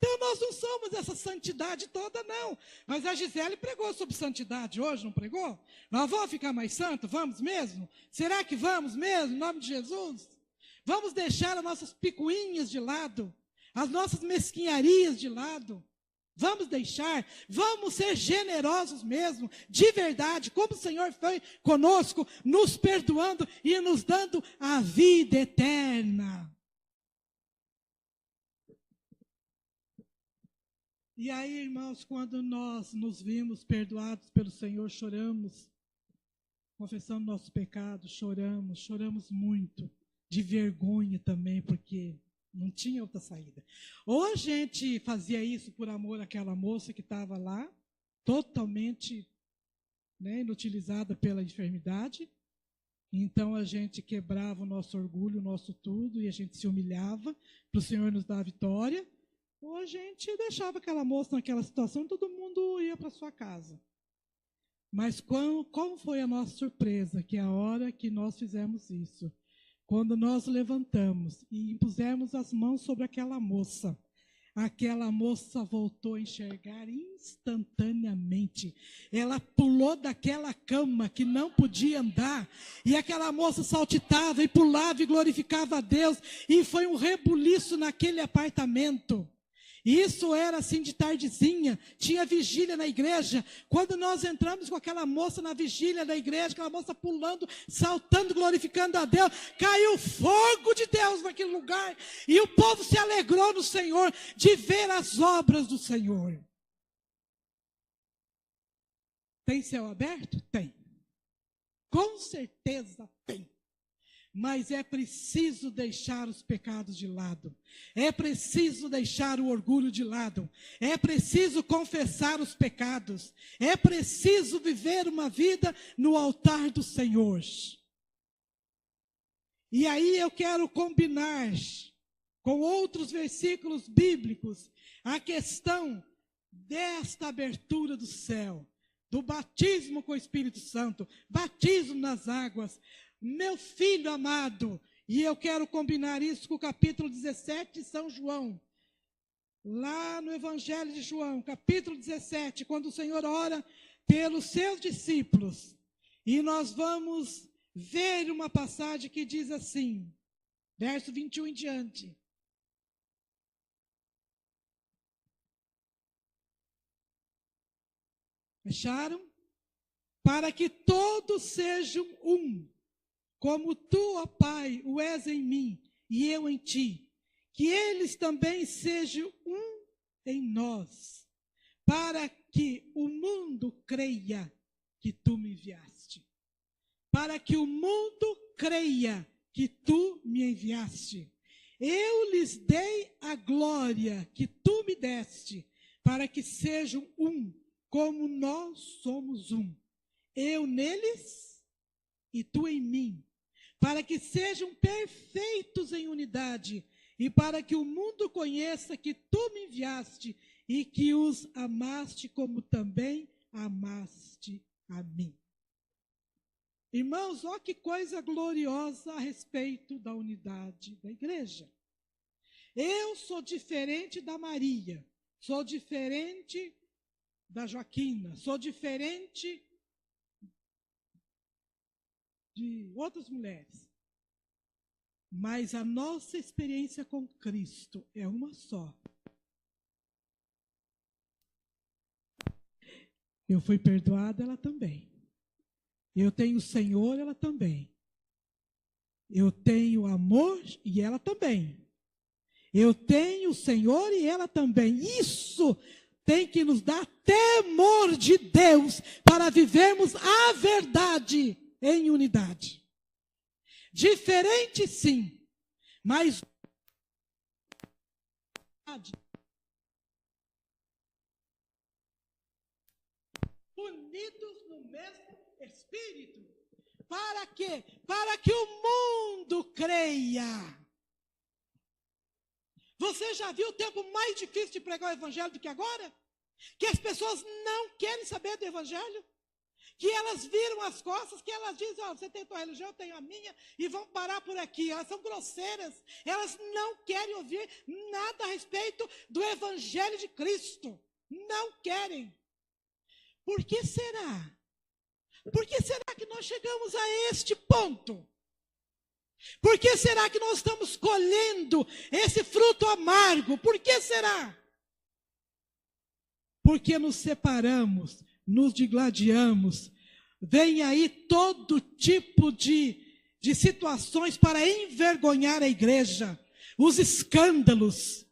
[SPEAKER 1] Então nós não somos essa santidade toda, não. Mas a Gisele pregou sobre santidade hoje, não pregou? Nós vamos ficar mais santos? Vamos mesmo? Será que vamos mesmo, em nome de Jesus? Vamos deixar as nossas picuinhas de lado, as nossas mesquinharias de lado. Vamos deixar, vamos ser generosos mesmo, de verdade, como o Senhor foi conosco, nos perdoando e nos dando a vida eterna. E aí, irmãos, quando nós nos vimos perdoados pelo Senhor, choramos, confessando nossos pecados, choramos muito, de vergonha também, porque não tinha outra saída. Ou a gente fazia isso por amor àquela moça que estava lá, totalmente, né, inutilizada pela enfermidade, então a gente quebrava o nosso orgulho, o nosso tudo, e a gente se humilhava para o Senhor nos dar a vitória. Ou a gente deixava aquela moça naquela situação, todo mundo ia para sua casa. Mas qual foi a nossa surpresa? Que a hora que nós fizemos isso, quando nós levantamos e impusemos as mãos sobre aquela moça voltou a enxergar instantaneamente. Ela pulou daquela cama que não podia andar, e aquela moça saltitava e pulava e glorificava a Deus, e foi um rebuliço naquele apartamento. Isso era assim de tardezinha, tinha vigília na igreja. Quando nós entramos com aquela moça na vigília da igreja, aquela moça pulando, saltando, glorificando a Deus, caiu fogo de Deus naquele lugar, e o povo se alegrou no Senhor de ver as obras do Senhor. Tem céu aberto? Tem. Com certeza tem. Mas é preciso deixar os pecados de lado. É preciso deixar o orgulho de lado. É preciso confessar os pecados. É preciso viver uma vida no altar do Senhor. E aí eu quero combinar com outros versículos bíblicos a questão desta abertura do céu, do batismo com o Espírito Santo, batismo nas águas. Meu filho amado, e eu quero combinar isso com o capítulo 17 de São João, lá no Evangelho de João, capítulo 17, quando o Senhor ora pelos seus discípulos, e nós vamos ver uma passagem que diz assim, verso 21 em diante. Fecharam? Para que todos sejam um, como tu, ó Pai, o és em mim e eu em ti, que eles também sejam um em nós, para que o mundo creia que tu me enviaste. Para que o mundo creia que tu me enviaste. Eu lhes dei a glória que tu me deste, para que sejam um, como nós somos um. Eu neles e tu em mim, para que sejam perfeitos em unidade, e para que o mundo conheça que tu me enviaste e que os amaste como também amaste a mim. Irmãos, olha que coisa gloriosa a respeito da unidade da igreja. Eu sou diferente da Maria, sou diferente da Joaquina, sou diferente de outras mulheres. Mas a nossa experiência com Cristo é uma só. Eu fui perdoada, ela também. Eu tenho o Senhor, ela também. Eu tenho amor e ela também. Eu tenho o Senhor e ela também. Isso tem que nos dar temor de Deus para vivermos a verdade em unidade. Diferente, sim, mas unidos no mesmo Espírito. Para quê? Para que o mundo creia. Você já viu o tempo mais difícil de pregar o Evangelho do que agora? Que as pessoas não querem saber do Evangelho? Que elas viram as costas, que elas dizem, você tem a tua religião, eu tenho a minha, e vão parar por aqui. Elas são grosseiras, elas não querem ouvir nada a respeito do Evangelho de Cristo. Não querem. Por que será? Por que será que nós chegamos a este ponto? Por que será que nós estamos colhendo esse fruto amargo? Por que será? Porque nos separamos, nos digladiamos, vem aí todo tipo de situações para envergonhar a igreja, os escândalos.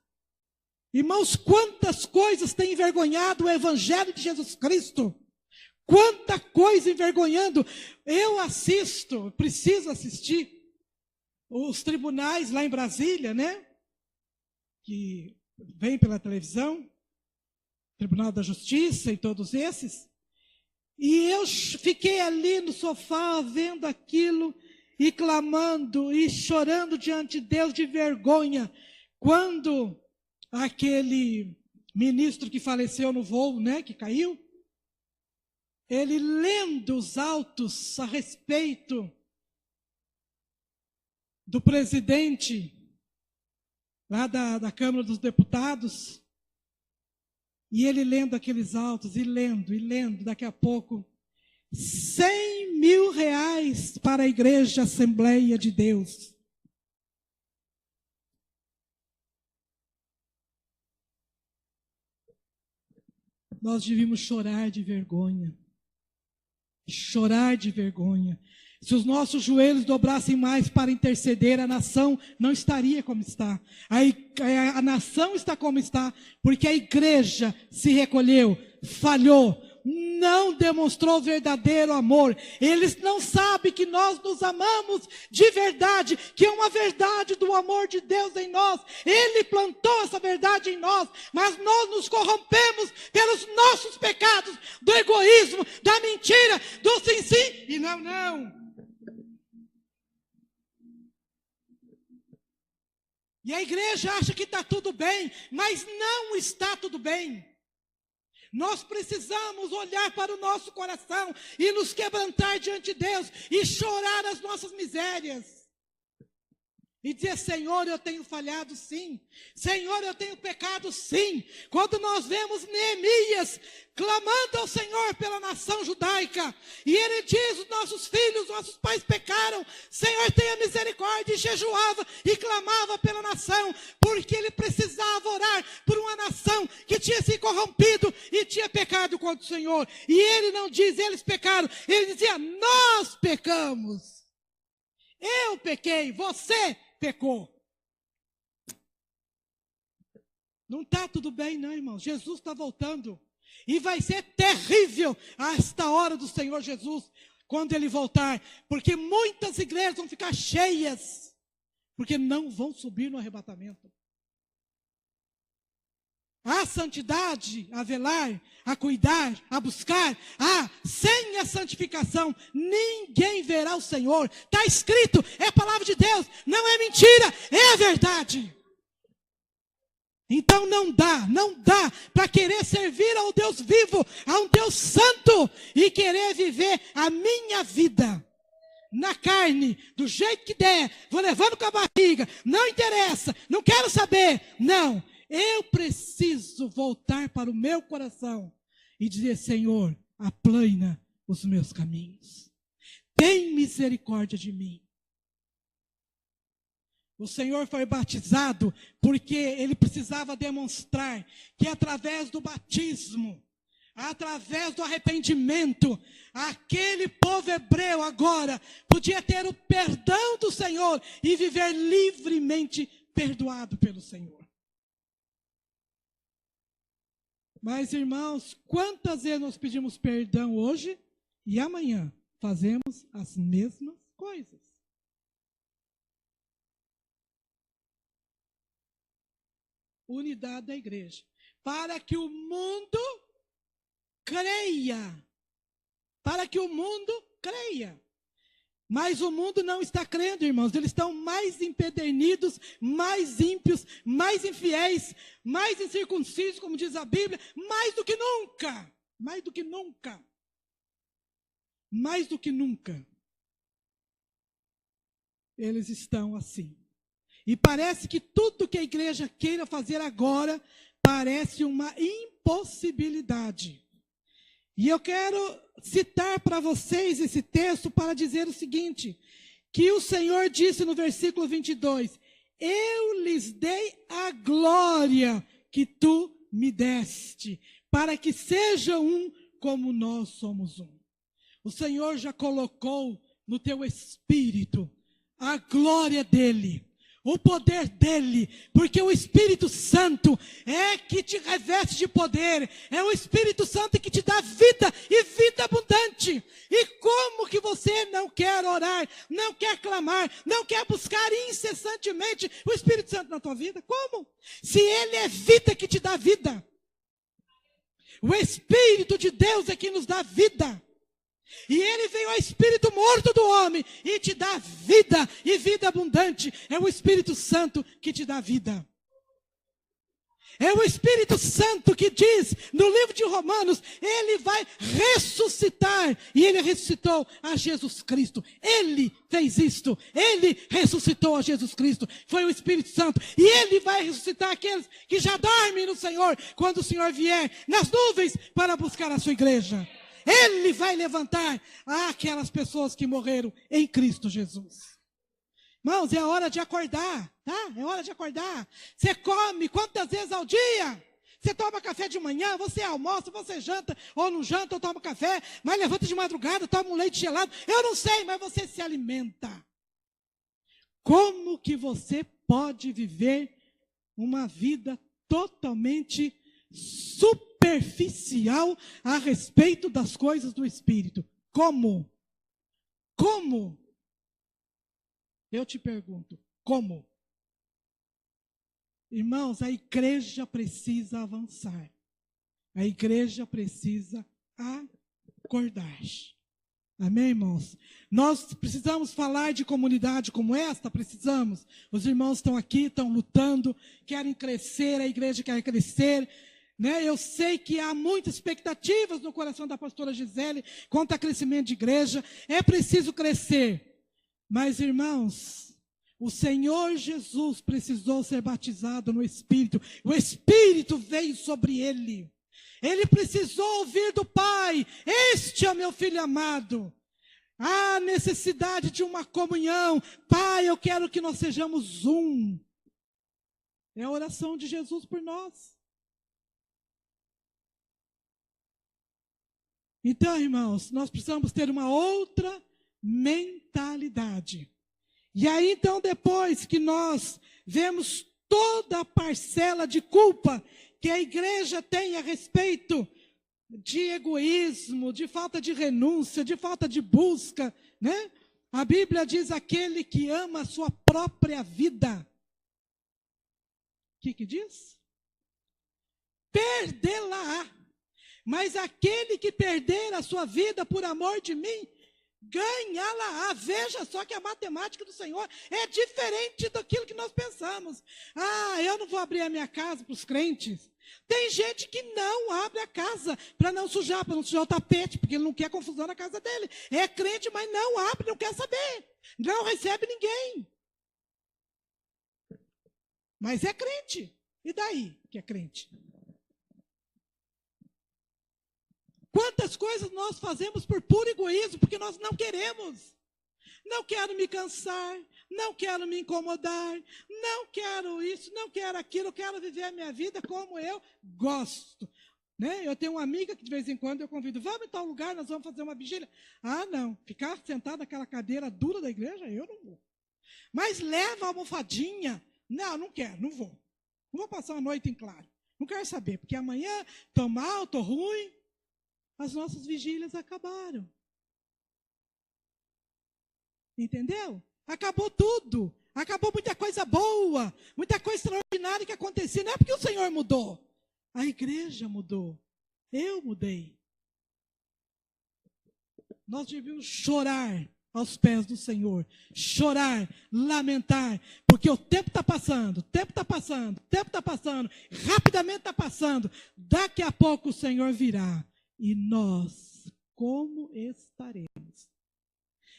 [SPEAKER 1] Irmãos, quantas coisas têm envergonhado o Evangelho de Jesus Cristo? Quanta coisa envergonhando. Eu assisto, preciso assistir, os tribunais lá em Brasília, né? Que vem pela televisão. Tribunal da Justiça e todos esses, e eu fiquei ali no sofá vendo aquilo e clamando e chorando diante de Deus de vergonha, quando aquele ministro que faleceu no voo, né, que caiu, ele lendo os autos a respeito do presidente lá da Câmara dos Deputados, e ele lendo aqueles autos, e lendo, daqui a pouco, 100 mil reais para a Igreja Assembleia de Deus. Nós devíamos chorar de vergonha. Chorar de vergonha. Se os joelhos dobrassem mais para interceder, a nação não estaria como está. A nação está como está, porque a igreja se recolheu, falhou, não demonstrou verdadeiro amor. Eles não sabem que nós nos amamos de verdade, que é uma verdade do amor de Deus em nós. Ele plantou essa verdade em nós, mas nós nos corrompemos pelos nossos pecados, do egoísmo, da mentira, do sim e não. E a igreja acha que está tudo bem, mas não está tudo bem. Nós precisamos olhar para o nosso coração e nos quebrantar diante de Deus e chorar as nossas misérias. E dizer, Senhor, eu tenho falhado sim. Senhor, eu tenho pecado sim. Quando nós vemos Neemias clamando ao Senhor pela nação judaica, e ele diz, os nossos filhos, nossos pais pecaram, Senhor, tenha misericórdia, e jejuava e clamava pela nação, porque ele precisava orar por uma nação que tinha se corrompido e tinha pecado contra o Senhor. E ele não diz, eles pecaram, ele dizia, nós pecamos. Eu pequei, você pecou. Não está tudo bem, não, irmão. Jesus está voltando. E vai ser terrível esta hora do Senhor Jesus, quando Ele voltar. Porque muitas igrejas vão ficar cheias, porque não vão subir no arrebatamento. a santidade, a velar, a cuidar, a buscar, sem a santificação, ninguém verá o Senhor. Está escrito, é a palavra de Deus, não é mentira, é a verdade. Então não dá para querer servir ao Deus vivo, a um Deus santo, e querer viver a minha vida na carne, do jeito que der, vou levando com a barriga, não interessa, não quero saber, não. Eu preciso voltar para o meu coração e dizer: Senhor, aplana os meus caminhos. Tem misericórdia de mim. O Senhor foi batizado porque ele precisava demonstrar que através do batismo, através do arrependimento, aquele povo hebreu agora podia ter o perdão do Senhor e viver livremente perdoado pelo Senhor. Mas, irmãos, quantas vezes nós pedimos perdão hoje e amanhã fazemos as mesmas coisas? Unidade da igreja. Para que o mundo creia. Para que o mundo creia. Mas o mundo não está crendo, irmãos. Eles estão mais empedernidos, mais ímpios, mais infiéis, mais incircuncisos, como diz a Bíblia, mais do que nunca. Mais do que nunca. Mais do que nunca. Eles estão assim. E parece que tudo que a igreja queira fazer agora parece uma impossibilidade. E eu quero citar para vocês esse texto para dizer o seguinte, que o Senhor disse no versículo 22, eu lhes dei a glória que tu me deste, para que sejam um como nós somos um. O Senhor já colocou no teu espírito a glória dele, o poder dele, porque o Espírito Santo é que te reveste de poder, é o Espírito Santo que te dá vida e vida abundante. E como que você não quer orar, não quer clamar, não quer buscar incessantemente o Espírito Santo na tua vida? Como? Se ele é vida que te dá vida. O Espírito de Deus é que nos dá vida. E ele veio ao espírito morto do homem e te dá vida e vida abundante. É o Espírito Santo que te dá vida. É o Espírito Santo que diz no livro de Romanos, ele vai ressuscitar. E ele ressuscitou a Jesus Cristo. Ele fez isto. Ele ressuscitou a Jesus Cristo. Foi o Espírito Santo. E ele vai ressuscitar aqueles que já dormem no Senhor, quando o Senhor vier nas nuvens para buscar a sua igreja. Ele vai levantar aquelas pessoas que morreram em Cristo Jesus. Irmãos, é hora de acordar, tá? É hora de acordar. Você come quantas vezes ao dia? Você toma café de manhã, você almoça, você janta, ou não janta, ou toma café, mas levanta de madrugada, toma um leite gelado. Eu não sei, mas você se alimenta. Como que você pode viver uma vida totalmente superficial a respeito das coisas do Espírito? Como? Como? Eu te pergunto, como? Irmãos, a igreja precisa avançar. A igreja precisa acordar. Amém, irmãos? Nós precisamos falar de comunidade como esta, precisamos. Os irmãos estão aqui, estão lutando, querem crescer, a igreja quer crescer. Né? Eu sei que há muitas expectativas no coração da pastora Gisele quanto a crescimento de igreja. É preciso crescer. Mas, irmãos, o Senhor Jesus precisou ser batizado no Espírito. O Espírito veio sobre ele. Ele precisou ouvir do Pai: este é o meu filho amado. Há necessidade de uma comunhão. Pai, eu quero que nós sejamos um. É a oração de Jesus por nós. Então, irmãos, nós precisamos ter uma outra mentalidade. E aí, então, depois que nós vemos toda a parcela de culpa que a igreja tem a respeito de egoísmo, de falta de renúncia, de falta de busca, né? A Bíblia diz: aquele que ama a sua própria vida. O que diz? perdê-la. Mas aquele que perder a sua vida por amor de mim, ganhá-la. Veja só que a matemática do Senhor é diferente daquilo que nós pensamos. Eu não vou abrir a minha casa para os crentes. Tem gente que não abre a casa para não sujar o tapete, porque ele não quer confusão na casa dele. É crente, mas não abre, não quer saber. Não recebe ninguém. Mas é crente. E daí que é crente? Quantas coisas nós fazemos por puro egoísmo, porque nós não queremos. Não quero me cansar, não quero me incomodar, não quero isso, não quero aquilo, eu quero viver a minha vida como eu gosto. Né? Eu tenho uma amiga que de vez em quando eu convido, vamos em tal lugar, nós vamos fazer uma vigília. Não, ficar sentado naquela cadeira dura da igreja, eu não vou. Mas leva a almofadinha. Não quero, não vou. Não vou passar uma noite em claro. Não quero saber, porque amanhã estou mal, estou ruim. As nossas vigílias acabaram. Entendeu? Acabou tudo. Acabou muita coisa boa, muita coisa extraordinária que acontecia. Não é porque o Senhor mudou. A igreja mudou. Eu mudei. Nós devíamos chorar aos pés do Senhor. Chorar, lamentar. Porque o tempo está passando, o tempo está passando, o tempo está passando. Rapidamente está passando. Daqui a pouco o Senhor virá. E nós, como estaremos?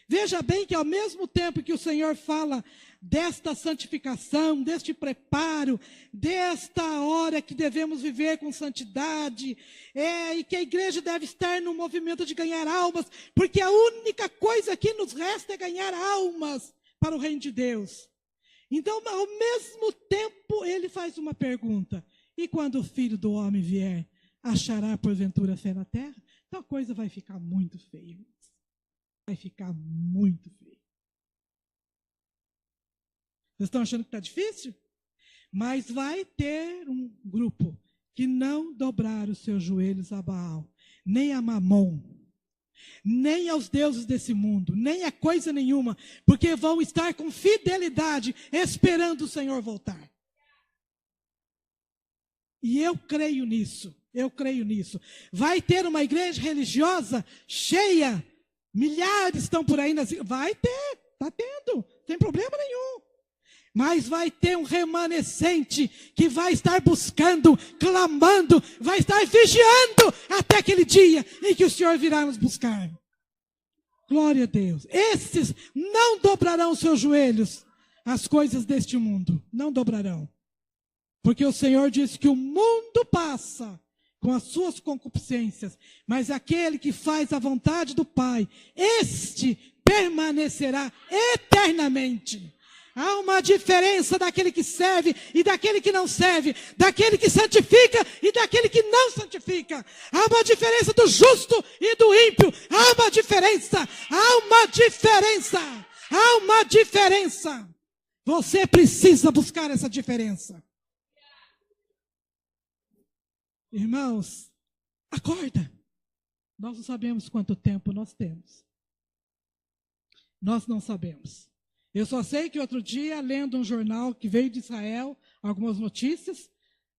[SPEAKER 1] Veja bem que ao mesmo tempo que o Senhor fala desta santificação, deste preparo, desta hora que devemos viver com santidade, e que a igreja deve estar no movimento de ganhar almas, porque a única coisa que nos resta é ganhar almas para o reino de Deus. Então, ao mesmo tempo, ele faz uma pergunta: e quando o Filho do Homem vier, achará porventura fé na terra? Então a coisa vai ficar muito feia. Vai ficar muito feio. Vocês estão achando que está difícil? Mas vai ter um grupo que não dobrar os seus joelhos a Baal, nem a Mamon, nem aos deuses desse mundo, nem a coisa nenhuma, porque vão estar com fidelidade esperando o Senhor voltar. E eu creio nisso, Vai ter uma igreja religiosa cheia. Milhares estão por aí, vai ter, está tendo, não tem problema nenhum. Mas vai ter um remanescente que vai estar buscando, clamando, vai estar vigiando até aquele dia em que o Senhor virá nos buscar. Glória a Deus. Esses não dobrarão os seus joelhos às coisas deste mundo, não dobrarão. Porque o Senhor disse que o mundo passa com as suas concupiscências, mas aquele que faz a vontade do Pai, este permanecerá eternamente. Há uma diferença daquele que serve e daquele que não serve, daquele que santifica e daquele que não santifica. Há uma diferença do justo e do ímpio. Há uma diferença. Você precisa buscar essa diferença. Irmãos, acorda. Nós não sabemos quanto tempo nós temos. Nós não sabemos. Eu só sei que outro dia, lendo um jornal que veio de Israel, algumas notícias,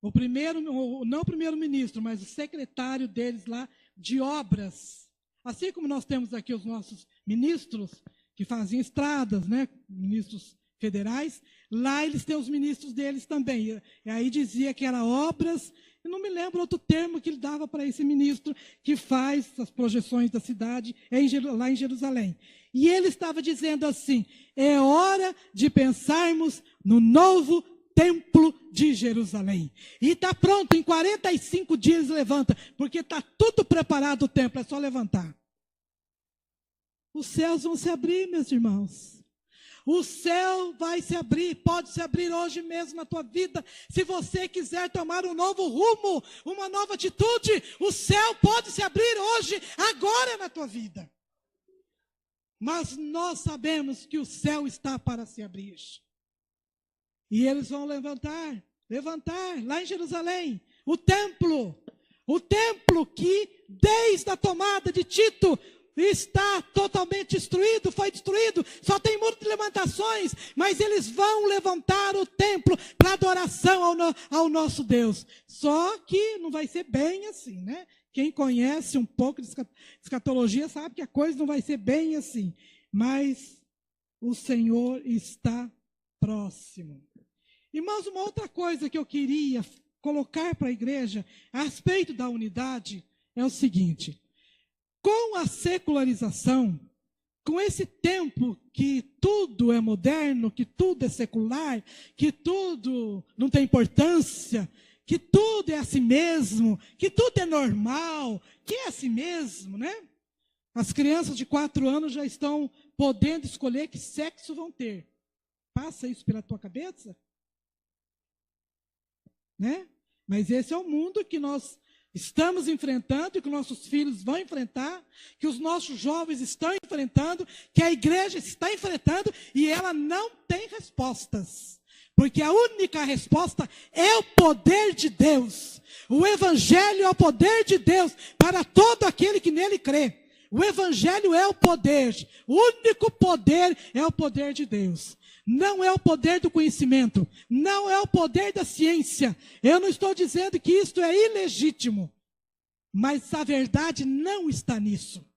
[SPEAKER 1] não o primeiro-ministro, mas o secretário deles lá de obras, assim como nós temos aqui os nossos ministros que faziam estradas, né, ministros federais, lá eles têm os ministros deles também. E aí dizia que era obras. Eu não me lembro outro termo que ele dava para esse ministro que faz as projeções da cidade lá em Jerusalém. E ele estava dizendo assim: é hora de pensarmos no novo templo de Jerusalém. E está pronto, em 45 dias levanta, porque está tudo preparado o templo, é só levantar. Os céus vão se abrir, meus irmãos. O céu vai se abrir, pode se abrir hoje mesmo na tua vida. Se você quiser tomar um novo rumo, uma nova atitude, o céu pode se abrir hoje, agora na tua vida. Mas nós sabemos que o céu está para se abrir. E eles vão levantar lá em Jerusalém, o templo que desde a tomada de Tito, está totalmente destruído, foi destruído, só tem muro de lamentações, mas eles vão levantar o templo para adoração ao nosso Deus. Só que não vai ser bem assim, né? Quem conhece um pouco de escatologia sabe que a coisa não vai ser bem assim, mas o Senhor está próximo. Irmãos, uma outra coisa que eu queria colocar para a igreja a respeito da unidade é o seguinte: com a secularização, com esse tempo que tudo é moderno, que tudo é secular, que tudo não tem importância, que tudo é assim mesmo, que tudo é normal, que é assim mesmo, né? As crianças de 4 anos já estão podendo escolher que sexo vão ter. Passa isso pela tua cabeça? Né? Mas esse é o mundo que nós estamos enfrentando e que nossos filhos vão enfrentar, que os nossos jovens estão enfrentando, que a igreja está enfrentando, e ela não tem respostas. Porque a única resposta é o poder de Deus. O evangelho é o poder de Deus para todo aquele que nele crê. O evangelho é o poder. O único poder é o poder de Deus. Não é o poder do conhecimento, não é o poder da ciência. Eu não estou dizendo que isto é ilegítimo, mas a verdade não está nisso.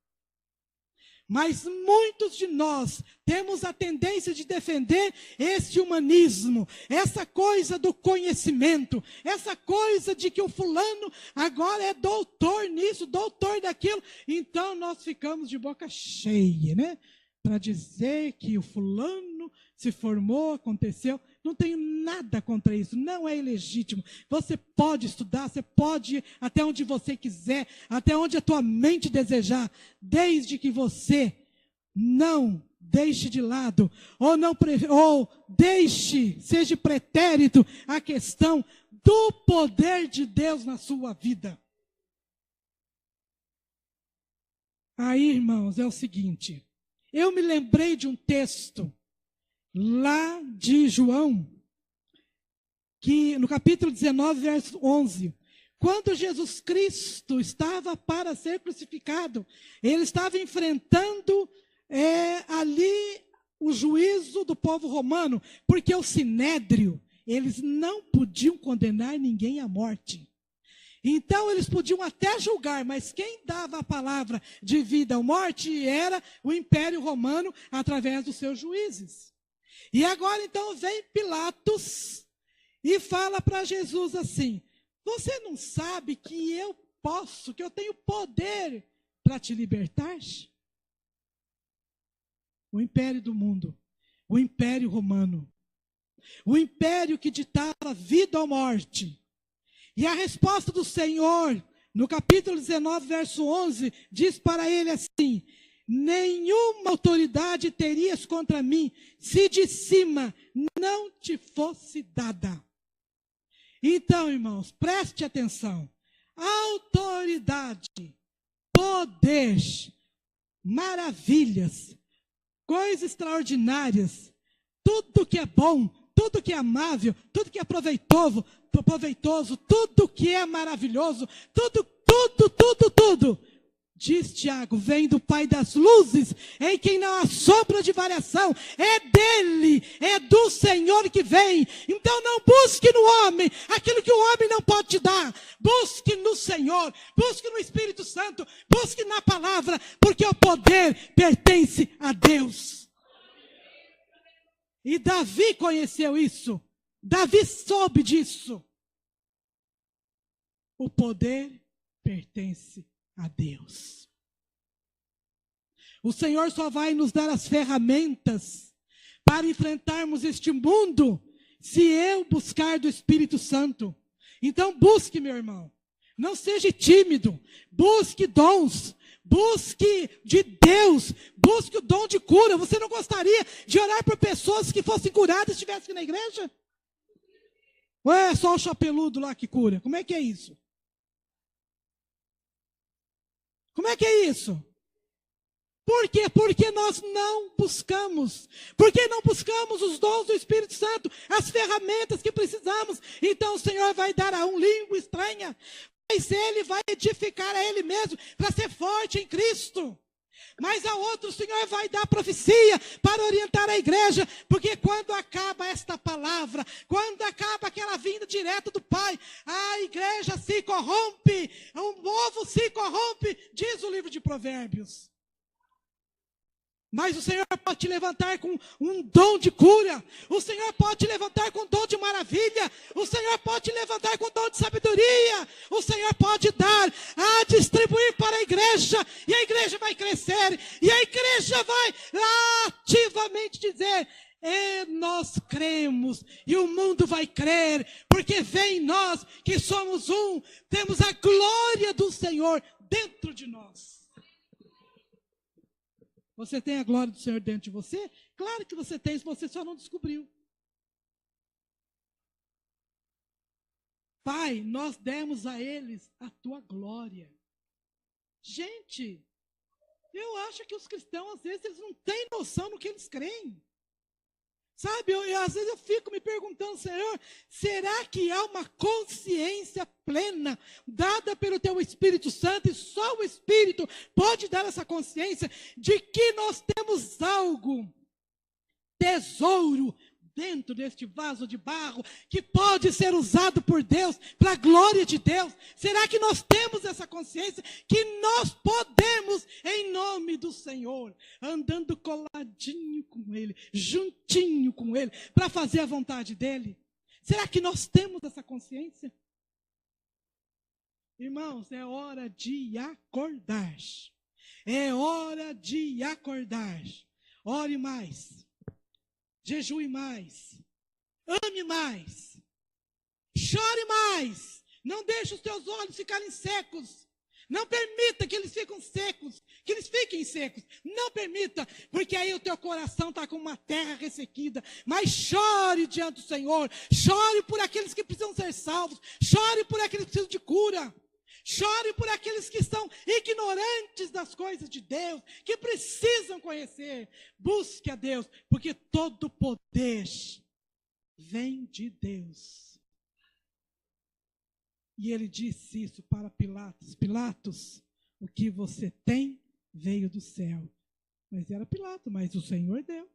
[SPEAKER 1] Mas muitos de nós temos a tendência de defender esse humanismo, essa coisa do conhecimento, essa coisa de que o fulano agora é doutor nisso, doutor daquilo. Então nós ficamos de boca cheia, né? Para dizer que o fulano se formou, aconteceu. Não tenho nada contra isso, não é ilegítimo. Você pode estudar, você pode ir até onde você quiser, até onde a tua mente desejar, desde que você não deixe de lado, ou deixe, seja pretérito a questão do poder de Deus na sua vida. Aí, irmãos, é o seguinte, eu me lembrei de um texto lá de João, que no capítulo 19, verso 11, quando Jesus Cristo estava para ser crucificado, ele estava enfrentando ali o juízo do povo romano, porque o sinédrio, eles não podiam condenar ninguém à morte. Então eles podiam até julgar, mas quem dava a palavra de vida ou morte era o Império Romano através dos seus juízes. E agora então vem Pilatos e fala para Jesus assim: você não sabe que eu posso, que eu tenho poder para te libertar? O império do mundo, o Império Romano, o império que ditava vida ou morte. E a resposta do Senhor, no capítulo 19, verso 11, diz para ele assim: nenhuma autoridade terias contra mim, se de cima não te fosse dada. Então, irmãos, preste atenção. Autoridade, poder, maravilhas, coisas extraordinárias, tudo que é bom, tudo que é amável, tudo que é proveitoso, tudo que é maravilhoso, tudo, diz Tiago, vem do Pai das luzes, em quem não há sombra de variação, é dele, é do Senhor que vem. Então não busque no homem aquilo que o homem não pode te dar, busque no Senhor, busque no Espírito Santo, busque na palavra, porque o poder pertence a Deus. E Davi conheceu isso, Davi soube disso. O poder pertence a Deus. O Senhor só vai nos dar as ferramentas para enfrentarmos este mundo se eu buscar do Espírito Santo. Então busque, meu irmão, não seja tímido, busque dons, busque de Deus, busque o dom de cura. Você não gostaria de orar por pessoas que fossem curadas e estivessem aqui na igreja? Ou é só o chapeludo lá que cura? Como é que é isso? Como é que é isso? Por quê? Porque nós não buscamos. Porque não buscamos os dons do Espírito Santo, as ferramentas que precisamos. Então o Senhor vai dar a um língua estranha, mas Ele vai edificar a Ele mesmo para ser forte em Cristo. Mas a outra o Senhor vai dar profecia para orientar a igreja, porque quando acaba esta palavra, quando acaba aquela vinda direta do Pai, a igreja se corrompe, o povo se corrompe, diz o livro de Provérbios. Mas o Senhor pode te levantar com um dom de cura. O Senhor pode te levantar com um dom de maravilha. O Senhor pode te levantar com um dom de sabedoria. O Senhor pode dar a distribuir para a igreja. E a igreja vai crescer. E a igreja vai ativamente dizer: e nós cremos. E o mundo vai crer. Porque vem em nós que somos um. Temos a glória do Senhor dentro de nós. Você tem a glória do Senhor dentro de você? Claro que você tem, você só não descobriu. Pai, nós demos a eles a tua glória. Gente, eu acho que os cristãos, às vezes, eles não têm noção do que eles creem. Sabe, às vezes eu fico me perguntando, Senhor, será que há uma consciência plena dada pelo Teu Espírito Santo, e só o Espírito pode dar essa consciência de que nós temos algo, tesouro, dentro deste vaso de barro, que pode ser usado por Deus, para a glória de Deus? Será que nós temos essa consciência, que nós podemos, em nome do Senhor, andando coladinho com Ele, juntinho com Ele, para fazer a vontade dEle? Será que nós temos essa consciência? Irmãos, é hora de acordar. É hora de acordar. Ore mais. Jejue mais, ame mais, chore mais, não deixe os teus olhos ficarem secos, não permita que eles fiquem secos, não permita, porque aí o teu coração está com uma terra ressequida. Mas chore diante do Senhor, chore por aqueles que precisam ser salvos, chore por aqueles que precisam de cura. Chore por aqueles que estão ignorantes das coisas de Deus, que precisam conhecer. Busque a Deus, porque todo poder vem de Deus. E ele disse isso para Pilatos: Pilatos, o que você tem veio do céu. Mas era Pilatos, mas o Senhor deu.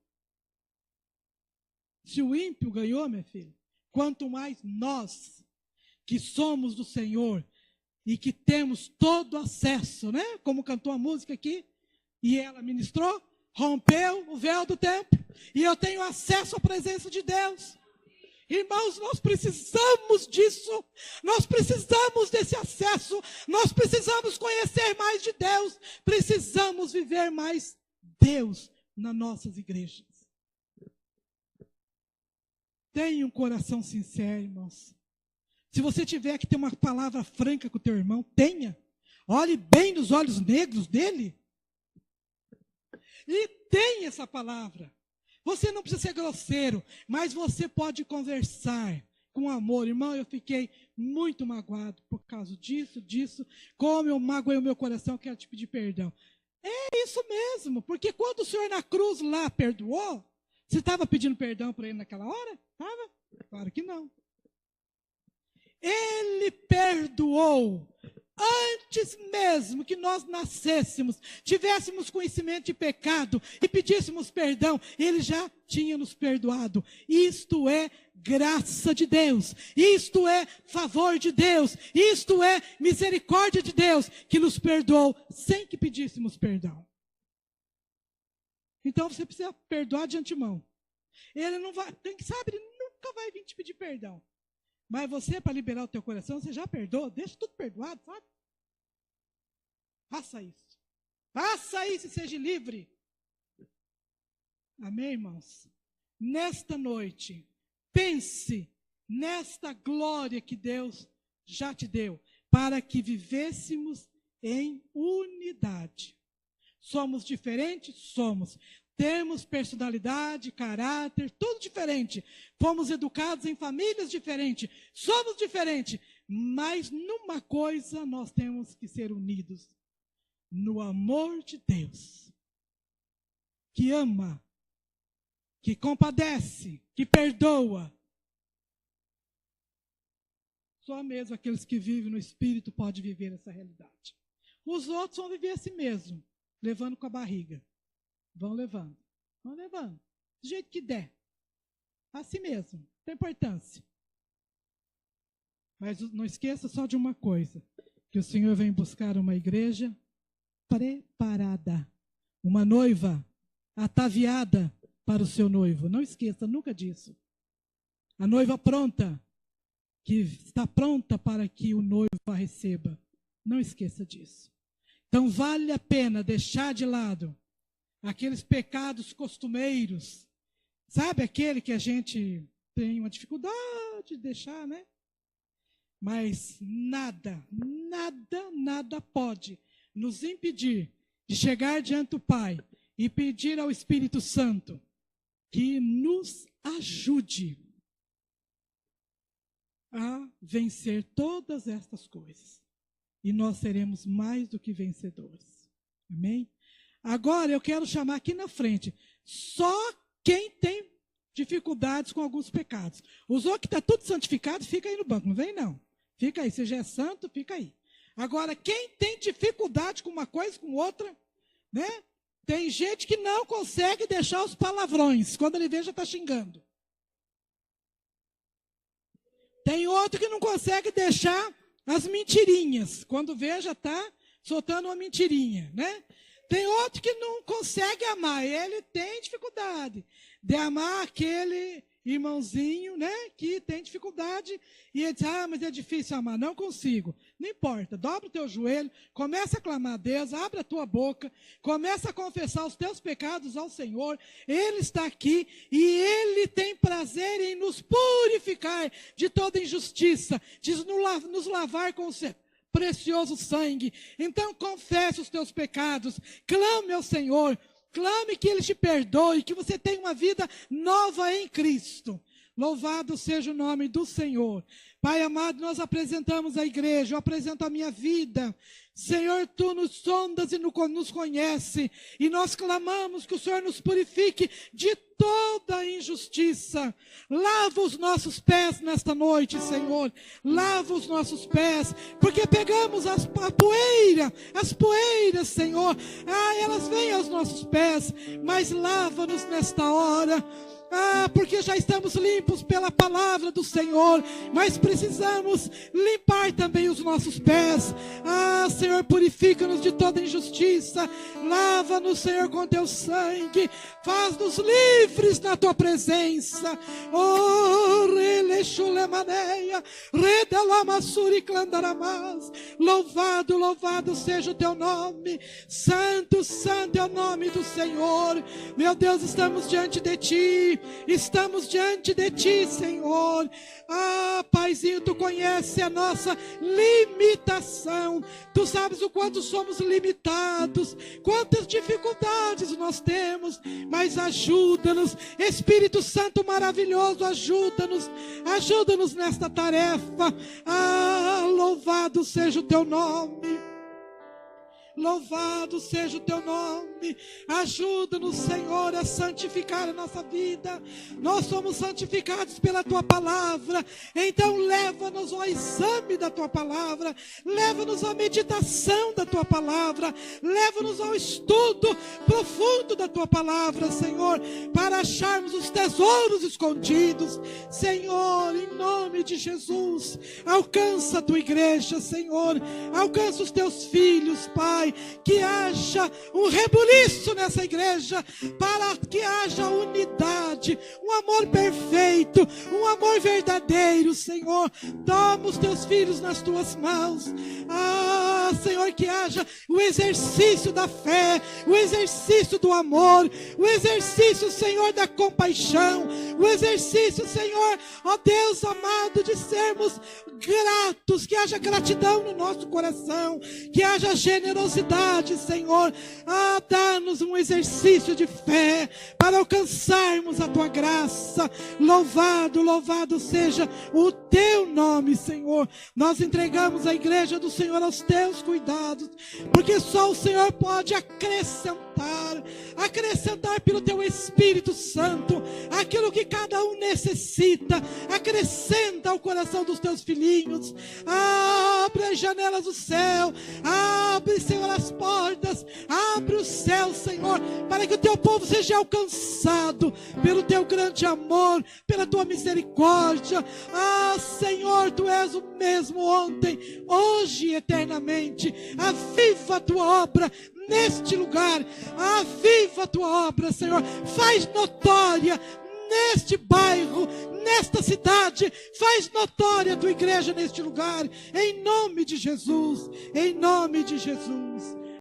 [SPEAKER 1] Se o ímpio ganhou, minha filha, quanto mais nós, que somos do Senhor, e que temos todo acesso, né? Como cantou a música aqui, e ela ministrou, rompeu o véu do templo, e eu tenho acesso à presença de Deus. Irmãos, nós precisamos disso, nós precisamos desse acesso, nós precisamos conhecer mais de Deus, precisamos viver mais Deus nas nossas igrejas. Tenha um coração sincero, irmãos. Se você tiver que ter uma palavra franca com o teu irmão, tenha. Olhe bem nos olhos negros dele. E tenha essa palavra. Você não precisa ser grosseiro, mas você pode conversar com amor. Irmão, eu fiquei muito magoado por causa disso. Como eu magoei o meu coração, eu quero te pedir perdão. É isso mesmo, porque quando o Senhor na cruz lá perdoou, você estava pedindo perdão para ele naquela hora? Estava? Claro que não. Ele perdoou antes mesmo que nós nascêssemos, tivéssemos conhecimento de pecado e pedíssemos perdão. Ele já tinha nos perdoado. Isto é graça de Deus, isto é favor de Deus, isto é misericórdia de Deus, que nos perdoou sem que pedíssemos perdão. Então você precisa perdoar de antemão. Ele não vai, sabe, ele nunca vai vir te pedir perdão. Mas você, para liberar o teu coração, você já perdoa, deixa tudo perdoado, sabe? Faça isso. Faça isso e seja livre. Amém, irmãos? Nesta noite, pense nesta glória que Deus já te deu, para que vivêssemos em unidade. Somos diferentes? Somos. Temos personalidade, caráter, tudo diferente. Fomos educados em famílias diferentes. Somos diferentes. Mas numa coisa nós temos que ser unidos. No amor de Deus. Que ama. Que compadece. Que perdoa. Só mesmo aqueles que vivem no Espírito podem viver essa realidade. Os outros vão viver assim mesmo. levando com a barriga. Vão levando. Do jeito que der. Assim mesmo, não tem importância. Mas não esqueça só de uma coisa, que o Senhor vem buscar uma igreja preparada, uma noiva ataviada para o seu noivo. Não esqueça nunca disso. A noiva pronta, que está pronta para que o noivo a receba. Não esqueça disso. Então vale a pena deixar de lado aqueles pecados costumeiros. Sabe aquele que a gente tem uma dificuldade de deixar, né? Mas nada pode nos impedir de chegar diante do Pai e pedir ao Espírito Santo que nos ajude a vencer todas estas coisas. E nós seremos mais do que vencedores. Amém? Agora eu quero chamar aqui na frente só quem tem dificuldades com alguns pecados. Os outros que está tudo santificado, fica aí no banco, não vem não. Fica aí, se já é santo, fica aí. Agora, quem tem dificuldade com uma coisa, com outra, né? Tem gente que não consegue deixar os palavrões, quando ele vê já está xingando. Tem outro que não consegue deixar as mentirinhas, quando vê já está soltando uma mentirinha, né? Tem outro que não consegue amar, ele tem dificuldade de amar aquele irmãozinho, né, que tem dificuldade, e ele diz, mas é difícil amar, não consigo. Não importa, dobra o teu joelho, começa a clamar a Deus, abre a tua boca, começa a confessar os teus pecados ao Senhor, Ele está aqui, e Ele tem prazer em nos purificar de toda injustiça, de nos lavar com o seu precioso sangue. Então confesse os teus pecados, clame ao Senhor, clame que Ele te perdoe, que você tenha uma vida nova em Cristo. Louvado seja o nome do Senhor. Pai amado, nós apresentamos a igreja, eu apresento a minha vida. Senhor, Tu nos sondas e nos conhece, e nós clamamos que o Senhor nos purifique de toda injustiça. Lava os nossos pés nesta noite, Senhor. Lava os nossos pés, porque pegamos a poeira, as poeiras, Senhor. Elas vêm aos nossos pés, mas lava-nos nesta hora. Porque já estamos limpos pela palavra do Senhor, mas precisamos limpar também os nossos pés. Senhor, purifica-nos de toda injustiça, lava-nos, Senhor, com teu sangue, faz-nos livres na tua presença. Louvado, louvado seja o teu nome. Santo, santo é o nome do Senhor. Meu Deus, estamos diante de ti. Estamos diante de ti, Senhor. Paizinho, tu conhece a nossa limitação. Tu sabes o quanto somos limitados, quantas dificuldades nós temos, mas ajuda-nos, Espírito Santo maravilhoso, ajuda-nos nesta tarefa. Louvado seja o teu nome. Louvado seja o teu nome. Ajuda-nos, Senhor, a santificar a nossa vida. Nós somos santificados pela tua palavra. Então leva-nos ao exame da tua palavra. Leva-nos à meditação da tua palavra. Leva-nos ao estudo profundo da tua palavra, Senhor, para acharmos os tesouros escondidos. Senhor, em nome de Jesus, alcança a tua igreja, Senhor. Alcança os teus filhos, Pai. Que haja um rebuliço nessa igreja, para que haja unidade, um amor perfeito, um amor verdadeiro, Senhor. Toma os teus filhos nas tuas mãos. Senhor, que haja o exercício da fé, o exercício do amor, o exercício, Senhor, da compaixão, o exercício, Senhor, ó Deus amado, de sermos gratos, que haja gratidão no nosso coração, que haja generosidade, Senhor. Dá-nos um exercício de fé para alcançarmos a tua graça. Louvado, louvado seja o teu nome, Senhor. Nós entregamos a igreja do Senhor aos teus cuidados, porque só o Senhor pode acrescentar pelo teu Espírito Santo aquilo que cada um necessita. Acrescenta ao coração dos teus filhinhos. Abre as janelas do céu. Abre, Senhor, as portas. Abre o céu, Senhor, para que o teu povo seja alcançado pelo teu grande amor, pela tua misericórdia. Senhor, tu és o mesmo ontem, hoje e eternamente. Aviva a tua obra neste lugar. Aviva a tua obra, Senhor. Faz notória neste bairro, nesta cidade. Faz notória a tua igreja neste lugar. Em nome de Jesus. Em nome de Jesus.